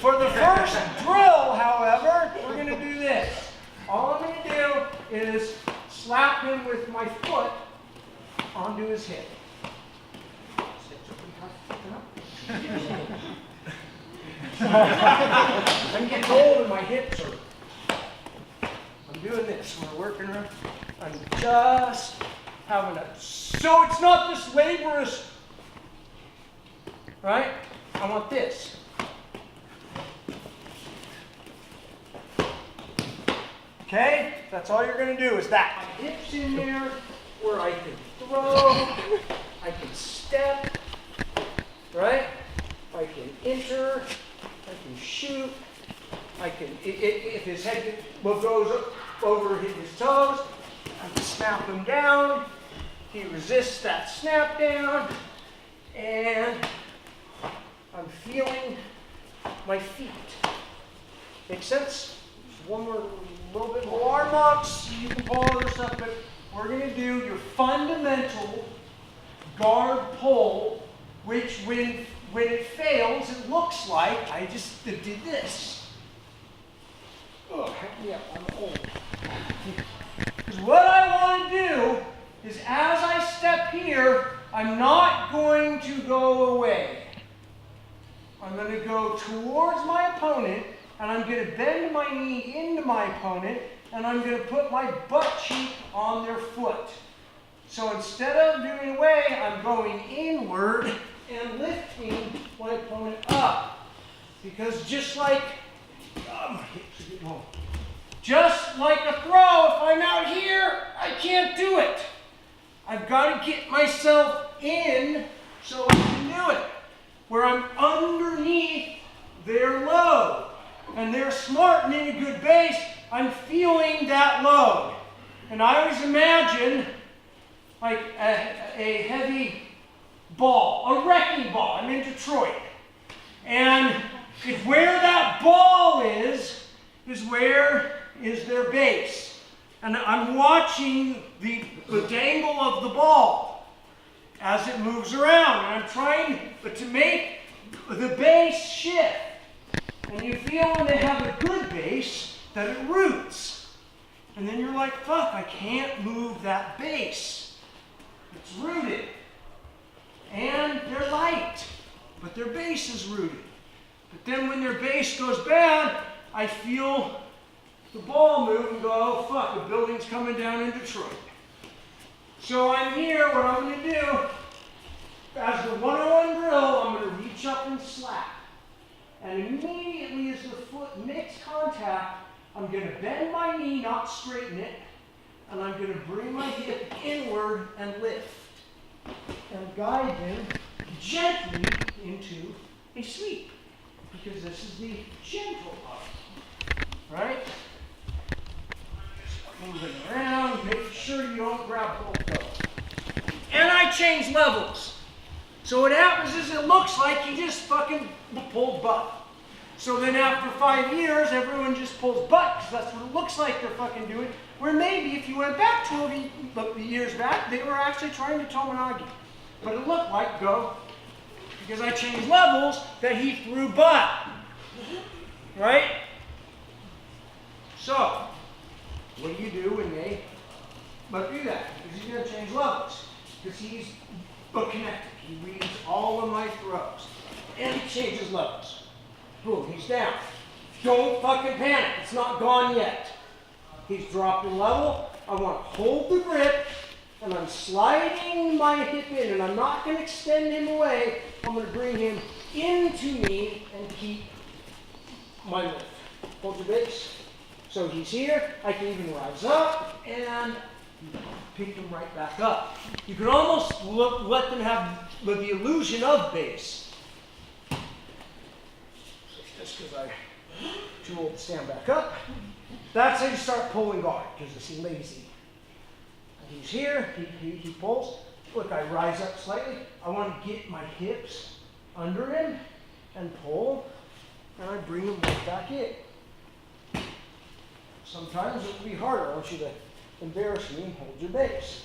For the first drill, however, we're going to do this. All I'm going to do is slap him with my foot onto his hip. I'm getting old and my hips are. I'm doing this. We're working around. I'm just having a. So it's not this laborious. Right? I want this. Okay? That's all you're going to do is that. My hips in there where I can throw, I can step, right? I can enter, I can shoot, I can, if his head goes over his toes, I can snap him down. He resists that snap down, and I'm feeling my feet. Make sense? One more, little bit more arm ups. You can pull other stuff, but we're going to do your fundamental guard pull, which when it fails, it looks like I just did this. Oh, heck me up, I'm old. Because what I want to do is as I step here, I'm not going to go away. I'm going to go towards my opponent, and I'm going to bend my knee into my opponent, and I'm going to put my butt cheek on their foot. So instead of doing away, I'm going inward and lifting my opponent up. Because just like a throw, if I'm out here, I can't do it. I've got to get myself in so I can do it. Where I'm underneath their load. And they're smart and in a good base, I'm feeling that load. And I always imagine like a heavy ball, a wrecking ball. I'm in Detroit. And if where that ball is where is their base. And I'm watching the dangle of the ball as it moves around. And I'm trying to make the base shift. And you feel when they have a good base that it roots. And then you're like, fuck, I can't move that base. It's rooted. And they're light, but their base is rooted. But then when their base goes bad, I feel the ball move and go, oh fuck, the building's coming down in Detroit. So I'm here, what I'm gonna do, as the 101 drill, I'm gonna reach up and slap. And immediately as the foot makes contact, I'm gonna bend my knee, not straighten it, and I'm gonna bring my hip inward and lift. And guide them gently into a sweep. Because this is the gentle part. Right? Moving around, make sure you don't grab both toes. And I change levels. So what happens is it looks like you just fucking pulled butt. So then after 5 years, everyone just pulls butt, because that's what it looks like they're fucking doing. Where maybe if you went back 12 years back, they were actually trying to Tomoe-nage. But it looked like go, because I changed levels, that he threw butt. Right? So, what do you do when they do that? Because he's going to change levels. Because he's connected. He reads all of my throws. And he changes levels. Boom, he's down. Don't fucking panic. It's not gone yet. He's dropped in level. I want to hold the grip. And I'm sliding my hip in. And I'm not going to extend him away. I'm going to bring him into me and keep my lift. Hold your base. So he's here. I can even rise up and pick him right back up. You can almost let them have the illusion of base. Just because I'm too old to stand back up. That's how you start pulling guard, because he's lazy. And he's here, he pulls. Look, I rise up slightly. I want to get my hips under him and pull, and I bring him right back in. Sometimes it will be harder. I want you to embarrass me and hold your base.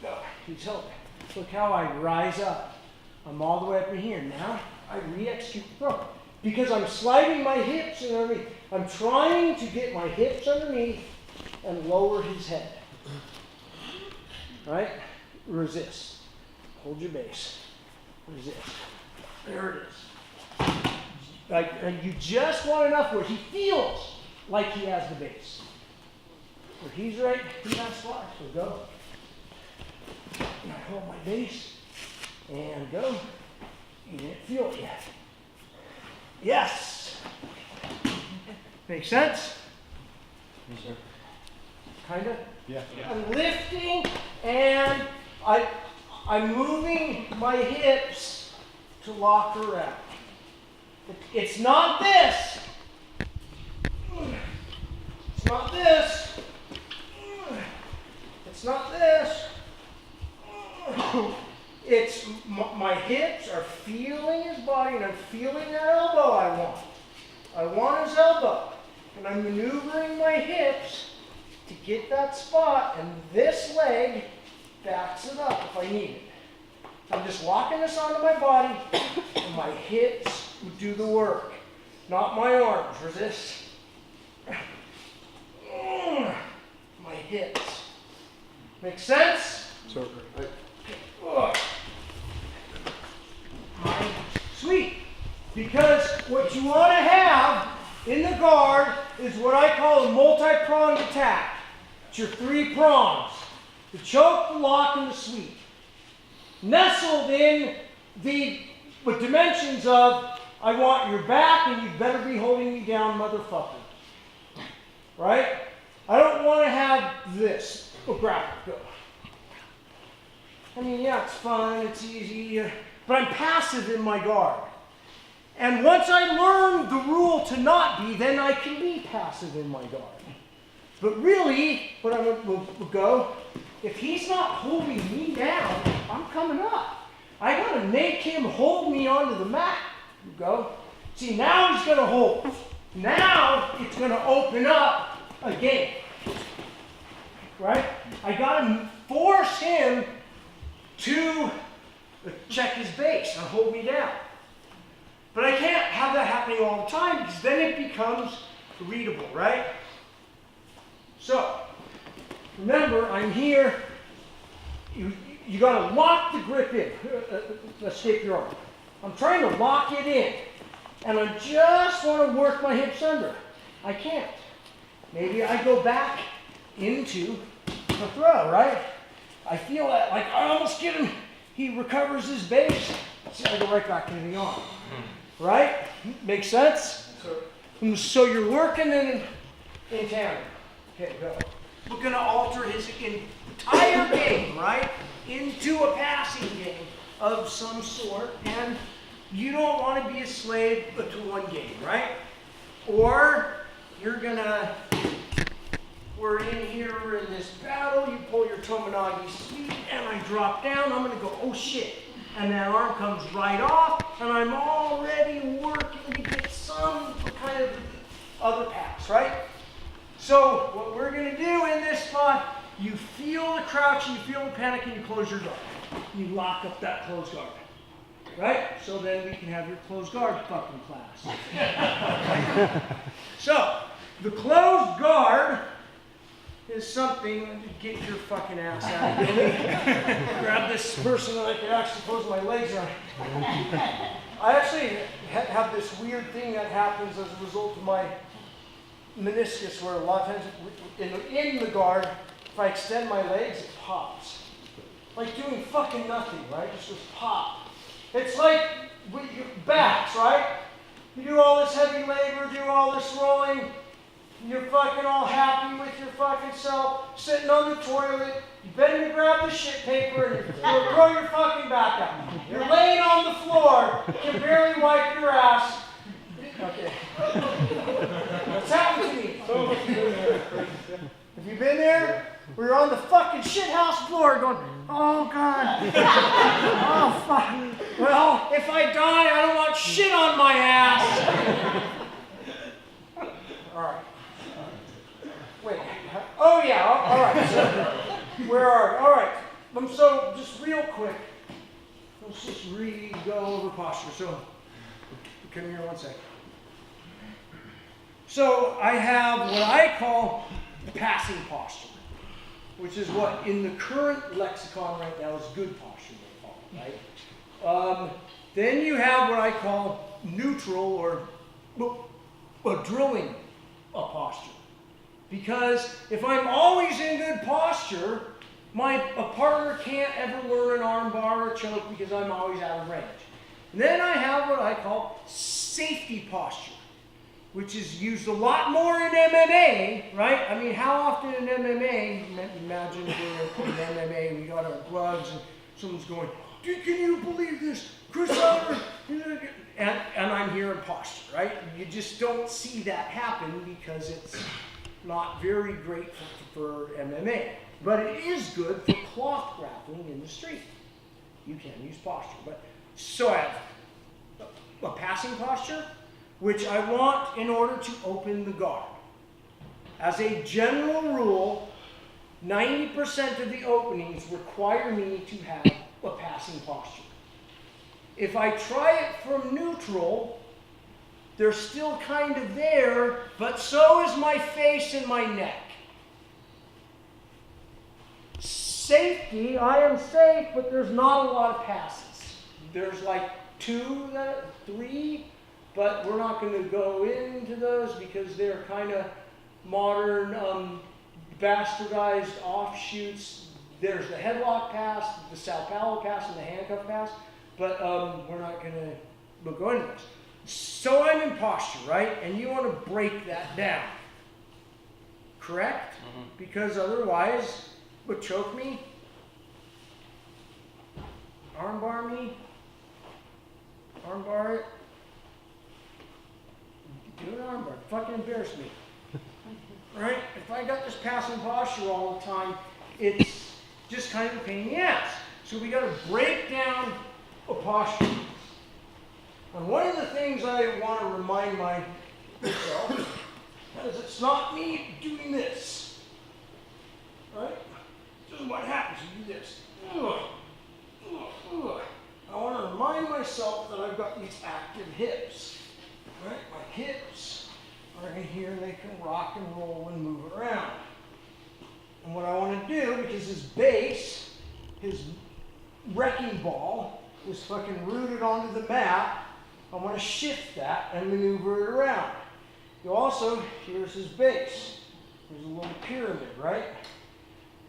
No, he's held it. Look how I rise up. I'm all the way up in here. Now I re-execute the throw. Because I'm sliding my hips underneath. I'm trying to get my hips underneath and lower his head. Right? Resist. Hold your base. Resist. There it is. And you just want enough where he feels like he has the base. Where he's right in that spot. So go. And I hold my base. And go. You didn't feel it yet. Yes. Make sense? Yes, sir. Kinda? Yeah. I'm lifting and I'm moving my hips to lock around. It's not this. It's not this. It's not this. It's my hips are feeling his body, and I'm feeling that elbow I want. I want his elbow. And I'm maneuvering my hips to get that spot, and this leg backs it up if I need it. I'm just locking this onto my body, and my hips do the work, not my arms. Resist. My hips. Make sense? So, Sweet. Because what you want to have in the guard is what I call a multi-pronged attack. It's your 3 prongs. The choke, the lock, and the sweep. Nestled in the dimensions of, I want your back and you better be holding me down, motherfucker. Right? I don't want to have this. Oh, grab it. Go. I mean, yeah, it's fun, it's easy, but I'm passive in my guard. And once I learn the rule to not be, then I can be passive in my guard. But really, what I will go, if he's not holding me down, I'm coming up. I gotta make him hold me onto the mat. Go. See, now he's gonna hold. Now it's gonna open up again. Right? I gotta force him to check his base and hold me down. But I can't have that happening all the time, because then it becomes readable, right? So, remember, I'm here. You gotta lock the grip in. Let's take your arm. I'm trying to lock it in. And I just want to work my hips under. I can't. Maybe I go back into the throw, right? I feel that, like, I almost get him, he recovers his base, see, I go right back into the arm. Right? Makes sense? So you're working in tandem. Okay, go. We're going to alter his entire game, right, into a passing game of some sort, and you don't want to be a slave to one game, right? Or you're going to, we're in here, we're in this battle, you pull your Tomonagi sweep, and I drop down, I'm going to go, oh shit. And that arm comes right off, and I'm already working to get some kind of other pass, right? So what we're going to do in this spot, you feel the crouch, you feel the panic, and you close your guard. You lock up that closed guard, right? So then we can have your closed guard fucking class. So the closed guard is something to get your fucking ass out of here. Grab this person that I can actually close my legs on. I actually have this weird thing that happens as a result of my meniscus, where a lot of times in the guard, if I extend my legs, it pops. Like doing fucking nothing, right? Just this pop. It's like with your backs, right? You do all this heavy labor, do all this rolling. You're fucking all happy with your fucking self, sitting on the toilet. You better grab the shit paper and you'll throw your fucking back out. You're laying on the floor, you can barely wipe your ass. Okay. What's happened to me? Have you been there? We're on the fucking shithouse floor going, oh God. Oh fuck. Well, if I die, I don't want shit on my ass. All right. Wait. Oh yeah. All right. So, where are we? All right. So just real quick, let's just go over posture. So come here one second. So I have what I call passing posture, which is what in the current lexicon right now is good posture, they call it, right? Then you have what I call neutral or drilling a posture. Because if I'm always in good posture, a partner can't ever learn an arm bar or choke because I'm always out of range. And then I have what I call safety posture, which is used a lot more in MMA, right? I mean, how often in MMA, imagine we're in MMA, we got our gloves and someone's going, can you believe this? Chris Albert, and I'm here in posture, right? You just don't see that happen because it's not very great for MMA. But it is good for cloth grappling in the street. You can use posture. So I have a passing posture, which I want in order to open the guard. As a general rule, 90% of the openings require me to have a passing posture. If I try it from neutral, they're still kind of there, but so is my face and my neck. Safety, I am safe, but there's not a lot of passes. There's like 2, 3, but we're not going to go into those because they're kind of modern, bastardized offshoots. There's the headlock pass, the Sao Paulo pass, and the handcuff pass, but we're not going to go into this. So I'm in posture, right? And you want to break that down, correct? Mm-hmm. Because otherwise, would choke me, armbar me, armbar it. Do an armbar. Fucking embarrass me. Right? If I got this passing posture all the time, it's just kind of a pain in the ass. So we got to break down a posture. And one of the things I want to remind myself is it's not me doing this. Right? This is what happens. You do this. I want to remind myself that I've got these active hips. Right? My hips are in here and they can rock and roll and move around. And what I want to do, because his base, his wrecking ball, is fucking rooted onto the mat, I want to shift that and maneuver it around. You also, here's his base. There's a little pyramid, right?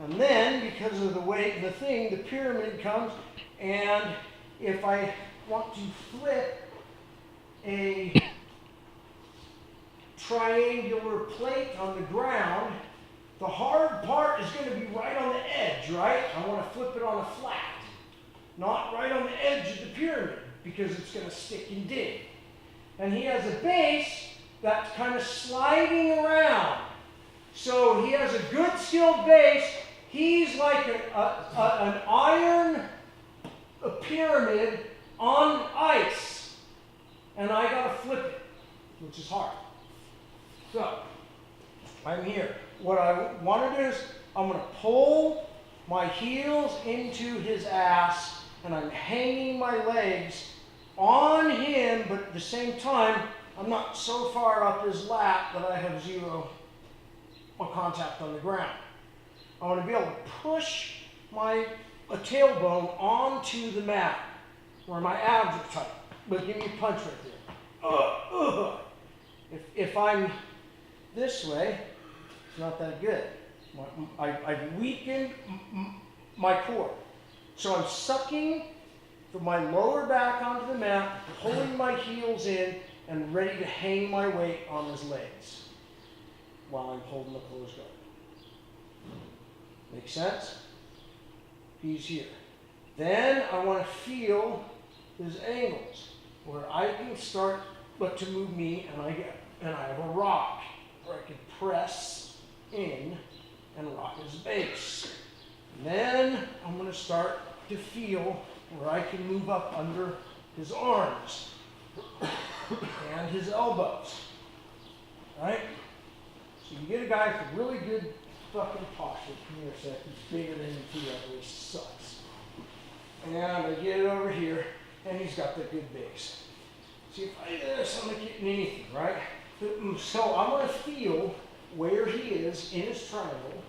And then, because of the weight and the thing, the pyramid comes, and if I want to flip a triangular plate on the ground, the hard part is going to be right on the edge, right? I want to flip it on a flat, not right on the edge of the pyramid, because it's going to stick and dig. And he has a base that's kind of sliding around. So he has a good skilled base. He's like an iron pyramid on ice. And I got to flip it, which is hard. So, I'm here. What I want to do is, I'm going to pull my heels into his ass, and I'm hanging my legs on him, but at the same time, I'm not so far up his lap that I have zero contact on the ground. I want to be able to push my tailbone onto the mat where my abs are tight. But give me a punch right there. If I'm this way, it's not that good. I've weakened my core. So I'm sucking from my lower back onto the mat, pulling my heels in, and ready to hang my weight on his legs while I'm holding the closed guard. Make sense? He's here. Then I want to feel his angles where I can start but to move me, and I have a rock where I can press in and rock his base. And then I'm going to start to feel where I can move up under his arms and his elbows. Right? So you get a guy with really good fucking posture. Come here a sec. He's bigger than the two of us. Sucks. And I get it over here, and he's got the good base. See, if I do this, I'm not getting anything, right? So I'm going to feel where he is in his triangle,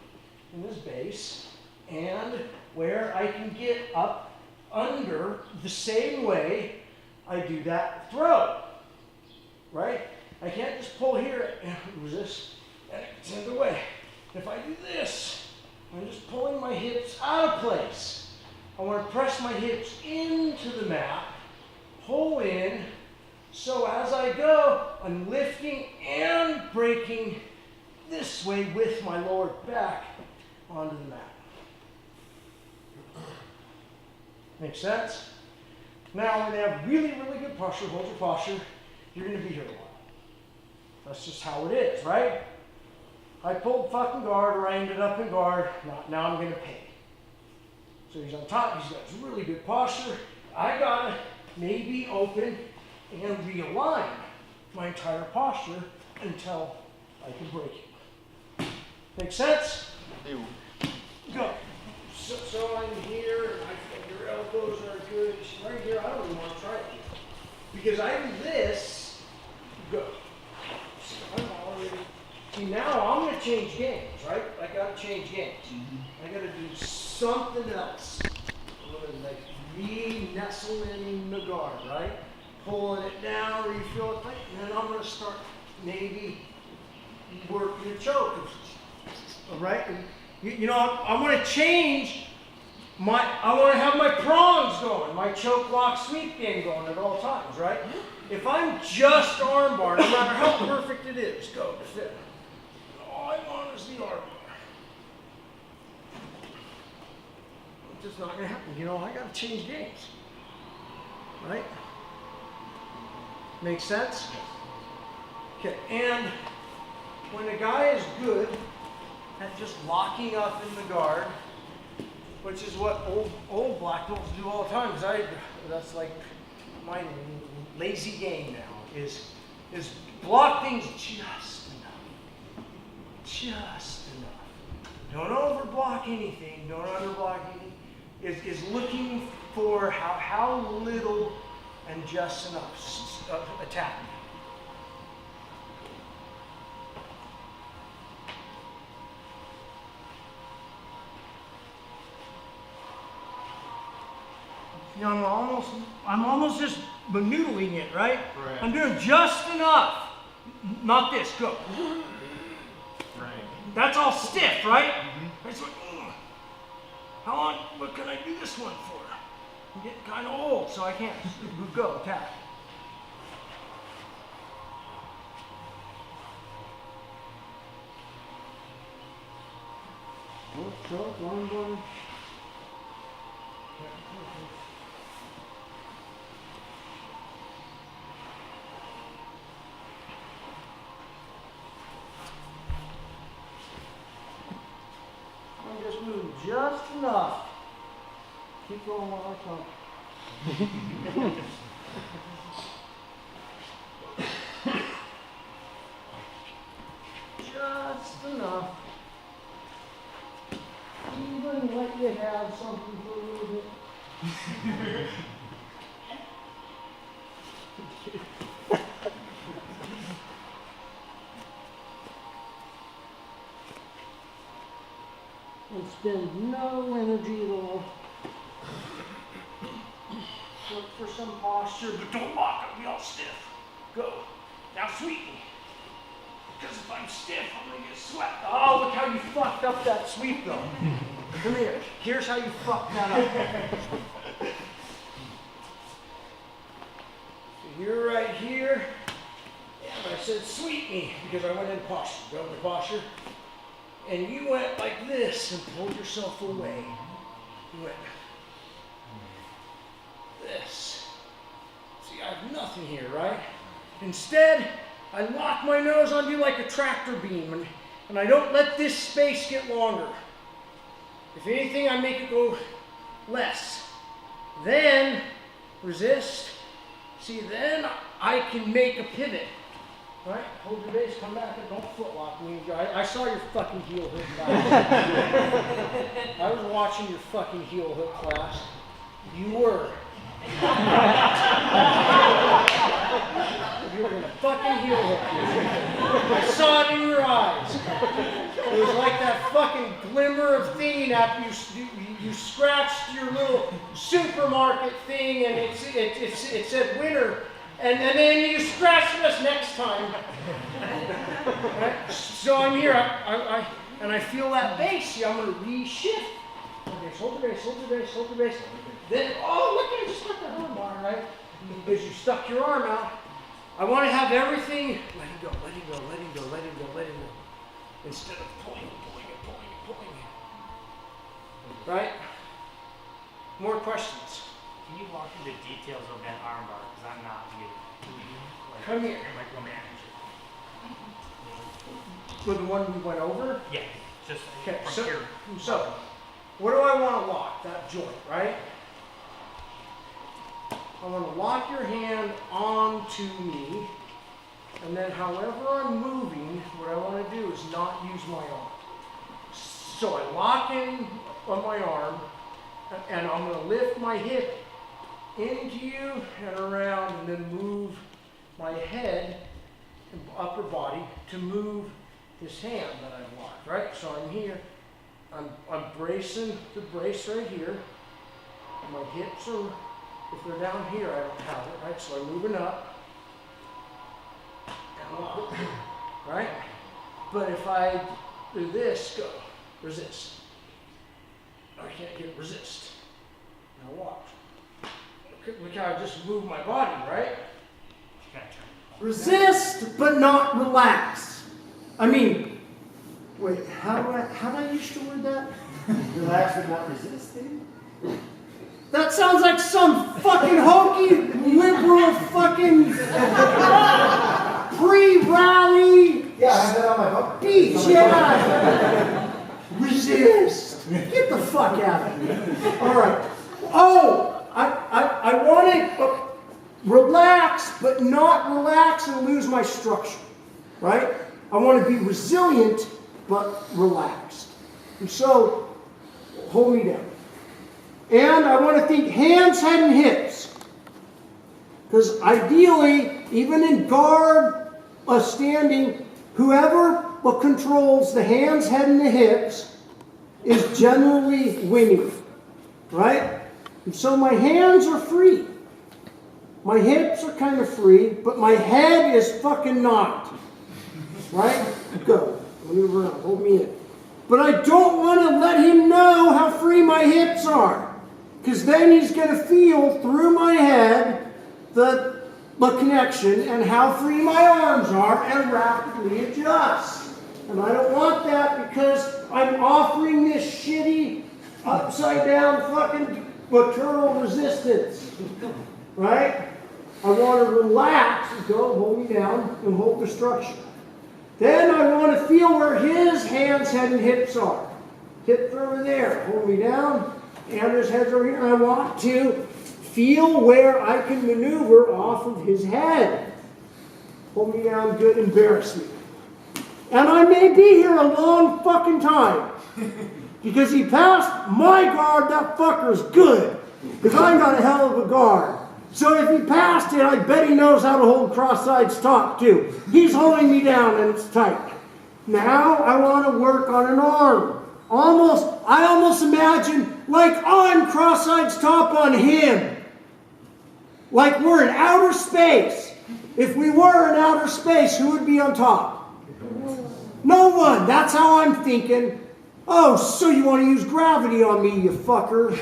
in his base, and where I can get up under the same way I do that throw, right? I can't just pull here and resist and extend away. If I do this, I'm just pulling my hips out of place. I want to press my hips into the mat, pull in, so as I go, I'm lifting and breaking this way with my lower back onto the mat. Make sense? Now, when you have really, really good posture, hold your posture, you're going to be here a while. That's just how it is, right? I pulled fucking guard, or I ended up in guard. Now I'm going to pay. So he's on top. He's got really good posture. I got to maybe open and realign my entire posture until I can break it. Make sense? Go. So I'm here, and I feel your elbows are good. Right here, I don't even want to try it here. Because I do this, go. So I'm already, see now I'm going to change games, right? I got to change games. I got to do something else. I'm going to like re-nestle in the guard, right? Pulling it down, where you feel it tight, and then I'm going to start maybe working the choke. All right? And you know, I want to change I want to have my prongs going, my choke lock sweep game going at all times, right? If I'm just armbar, no matter how perfect it is, go to fit. All I want is the armbar. It's just not going to happen. You know, I got to change games, right? Make sense? Okay, and when a guy is good at just locking up in the guard, which is what old black belts do all the time, because that's like my lazy game now, is block things just enough. Just enough. Don't overblock anything, don't underblock anything. Is looking for how little and just enough attacking. You know, I'm almost just noodling it, right? Right. I'm doing just enough. Not this, go. Right. That's all stiff, right? It's like, How long, what can I do this one for? I'm getting kind of old, so I can't. Go, attack. Short, long one. I'm just moving just enough. Keep going while I talk. Just enough. Even let you have something for a little bit. And spend no energy at all. Look for some posture, But don't lock, I'll be all stiff. Go. Now sweeten me. Because if I'm stiff, I'm gonna get swept. Oh, look how you fucked up that sweep though. Come here. Here's how you fucked that up. So you're right here. And I said sweep me because I went in posture. Go into posture. And you went like this and pulled yourself away. You went this. See, I have nothing here, right? Instead, I lock my nose on you like a tractor beam, and I don't let this space get longer. If anything, I make it go less. Then, resist. See, then I can make a pivot. Right? Hold your base, come back, and don't footlock me. I saw your fucking heel hook class. I was watching your fucking heel hook class. You were. You were gonna fucking heel hook. I saw it in your eyes. It was like that fucking glimmer of thinking after you scratched your little supermarket thing and it said winner. And then you scratched us next time. Right? So I'm here, and I feel that base. See, I'm going to reshift. Okay, hold the base, hold the base, hold the base. Then, oh, look, I just got the arm bar, right? Because you stuck your arm out. I want to have everything, let it go, let it go, let it go, let it go, let it go. Instead of pulling it. Right? More questions? Can you walk through the details of that armbar? Because I'm not you. Like, Come here. Micromanage. For the one we went over? Yeah, just Okay, from here. so, what do I want to lock? That joint, right? I want to lock your hand onto me, and then however I'm moving, what I want to do is not use my arm. So I lock in on my arm, and I'm going to lift my hip into you and around, and then move my head and upper body to move this hand that I've locked, right? So I'm here, I'm bracing the brace right here. My hips are, if they're down here, I don't have it, right? So I'm moving up, and lock, right? But if I do this, go, resist. I can't get resist. Now watch. Look how I just moved my body, right? Resist, but not relax. I mean, wait, how do I use the word that? Relax but not resisting. That sounds like some fucking hokey liberal fucking pre-rally Yeah, I have that on my book. speech. Yeah. Resist. Get the fuck out of here. All right. Oh, I want to relax, but not relax and lose my structure. Right? I want to be resilient, but relaxed. And so, hold me down. And I want to think hands, head, and hips. Because ideally, even in guard, standing, whoever controls the hands, head, and the hips is generally winning. Right? And so my hands are free. My hips are kind of free, but my head is fucking not. Right? Go. Move around. Hold me in. But I don't want to let him know how free my hips are. Because then he's going to feel through my head the connection and how free my arms are and rapidly adjust. And I don't want that because I'm offering this shitty upside down fucking lateral resistance. Right? I want to relax and go, hold me down and hold the structure. Then I want to feel where his hands, head, and hips are. Hips over there, hold me down, and his head's over here. And I want to feel where I can maneuver off of his head. Hold me down, good, embarrass me. And I may be here a long fucking time. Because he passed my guard, that fucker's good. Because I got a hell of a guard. So if he passed it, I bet he knows how to hold cross-side stop too. He's holding me down and it's tight. Now I want to work on an arm. I almost imagine like I'm cross-side stop on him. Like we're in outer space. If we were in outer space, who would be on top? No one. That's how I'm thinking. Oh, so you want to use gravity on me, you fucker.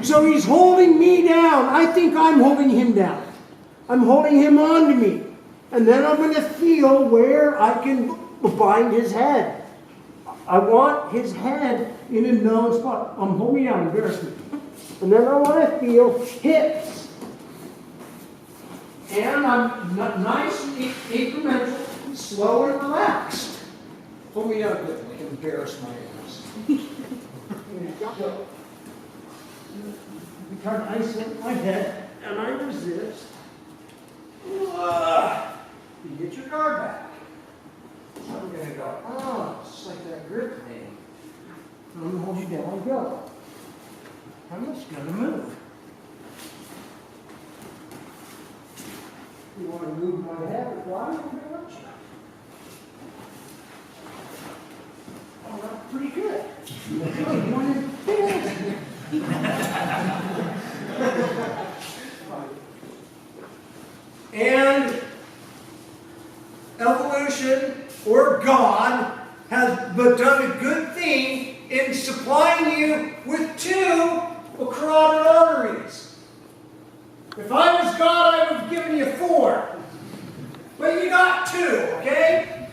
So he's holding me down. I think I'm holding him down. I'm holding him onto me. And then I'm going to feel where I can bind his head. I want his head in a known spot. I'm holding down, embarrass me. And then I want to feel hips. And I'm nice and incremental, slow and relaxed. Hold me down good. I can embarrass my ass. Go. We try to isolate my head, and I resist. You get your guard back. So I'm going to go, just like that grip thing. I'm going to hold you down and go. I'm just going to move. You want to move my head, why don't you? Oh, that's pretty good. And evolution, or God, has done a good thing in supplying you with 2 carotid arteries. If I was God, I would have given you 4. But you got 2, okay?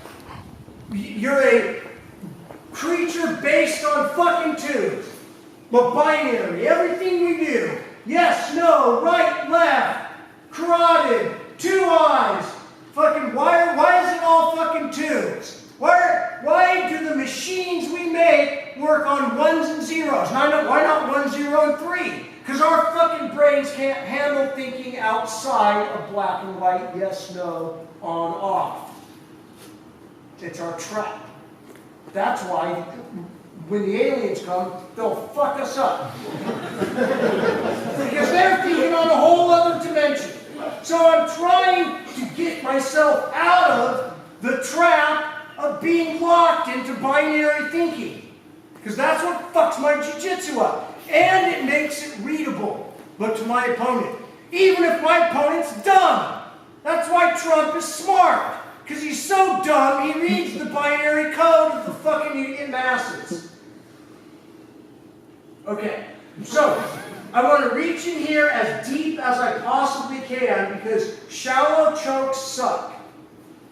You're a creature based on fucking tubes. But binary. Everything we do. Yes, no, right, left, carotid, 2 eyes. Fucking, why is it all fucking tubes? Why do the machines we make work on 1s and 0s? Why not 1, 0, and 3? Because our fucking brains can't handle thinking outside of black and white, yes, no, on, off. It's our trap. That's why when the aliens come, they'll fuck us up. Because they're thinking on a whole other dimension. So I'm trying to get myself out of the trap of being locked into binary thinking. Because that's what fucks my jiu-jitsu up. And it makes it readable, but to my opponent. Even if my opponent's dumb. That's why Trump is smart. Because he's so dumb, he reads the binary code of the fucking idiot masses. Okay, so I want to reach in here as deep as I possibly can because shallow chokes suck.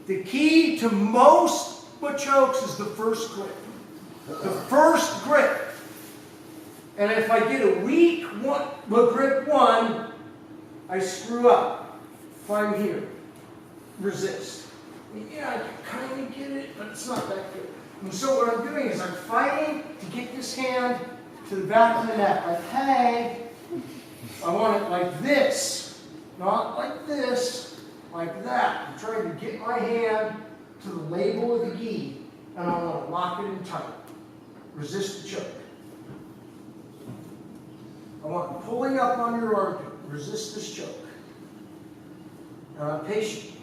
The key to most chokes is the first grip. The first grip. And if I get a weak grip 1, I screw up. If I'm here, resist. Yeah, I kind of get it, but it's not that good. And so what I'm doing is I'm fighting to get this hand to the back of the neck. Like, hey, I want it like this, not like this, like that. I'm trying to get my hand to the label of the gi, and I want to lock it in tight. Resist the choke. I want pulling up on your armpit. Resist this choke. And I'm patient.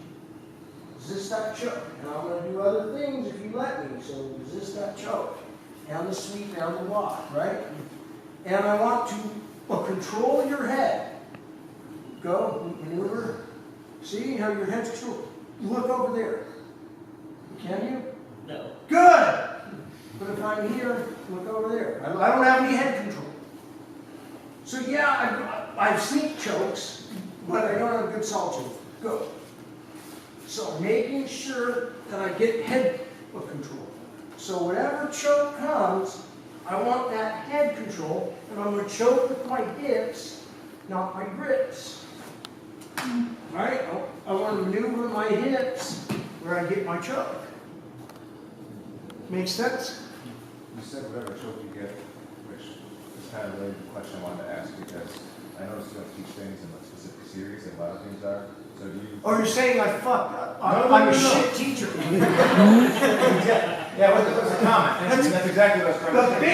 Resist that choke. And I'm going to do other things if you let me. So resist that choke. Down the sweep, down the walk, right? And I want to control your head. Go, maneuver. See how your head's controlled. Look over there. Can you? No. Good! But if I'm here, look over there. I don't have any head control. So yeah, I've sneak chokes, but I don't have a good saw choke. Go. So making sure that I get head control. So whatever choke comes, I want that head control, and I'm going to choke with my hips, not my grips. All right? I want to maneuver my hips where I get my choke. Make sense? You said whatever choke you get, which is kind of related to the question I wanted to ask, because I noticed you don't teach things in a specific series, and a lot of things are. So do you? Or you're saying I fucked up. No, I'm a no. shit teacher. Yeah, what's the comment? That's exactly what I was trying to But say.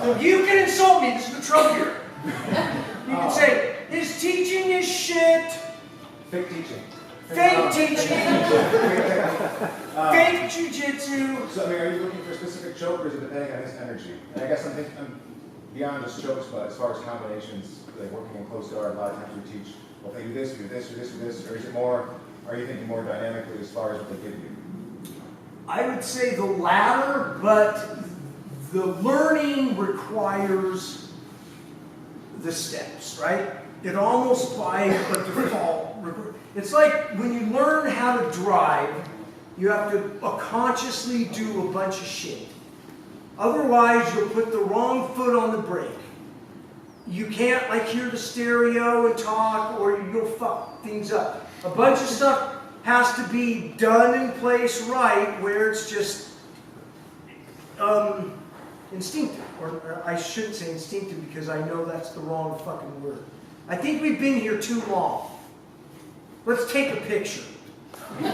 basically, you can insult me. This is the trouble here. You can say, his teaching is shit. Fake teaching. Fake teaching. Fake jujitsu. So, I mean, are you looking for a specific choke, or is it depending on his energy? And I guess I'm thinking beyond just chokes, but as far as combinations, like working in close guard, a lot of times we teach, well, if they do this, we do this, or this, or this, or is it more, are you thinking more dynamically as far as what they give you? I would say the latter, but the learning requires the steps, right? It almost by a default. It's like when you learn how to drive, you have to consciously do a bunch of shit. Otherwise, you'll put the wrong foot on the brake. You can't like hear the stereo and talk, or you'll fuck things up. A bunch of stuff has to be done in place right, where it's just instinctive. Or I shouldn't say instinctive because I know that's the wrong fucking word. I think we've been here too long. Let's take a picture.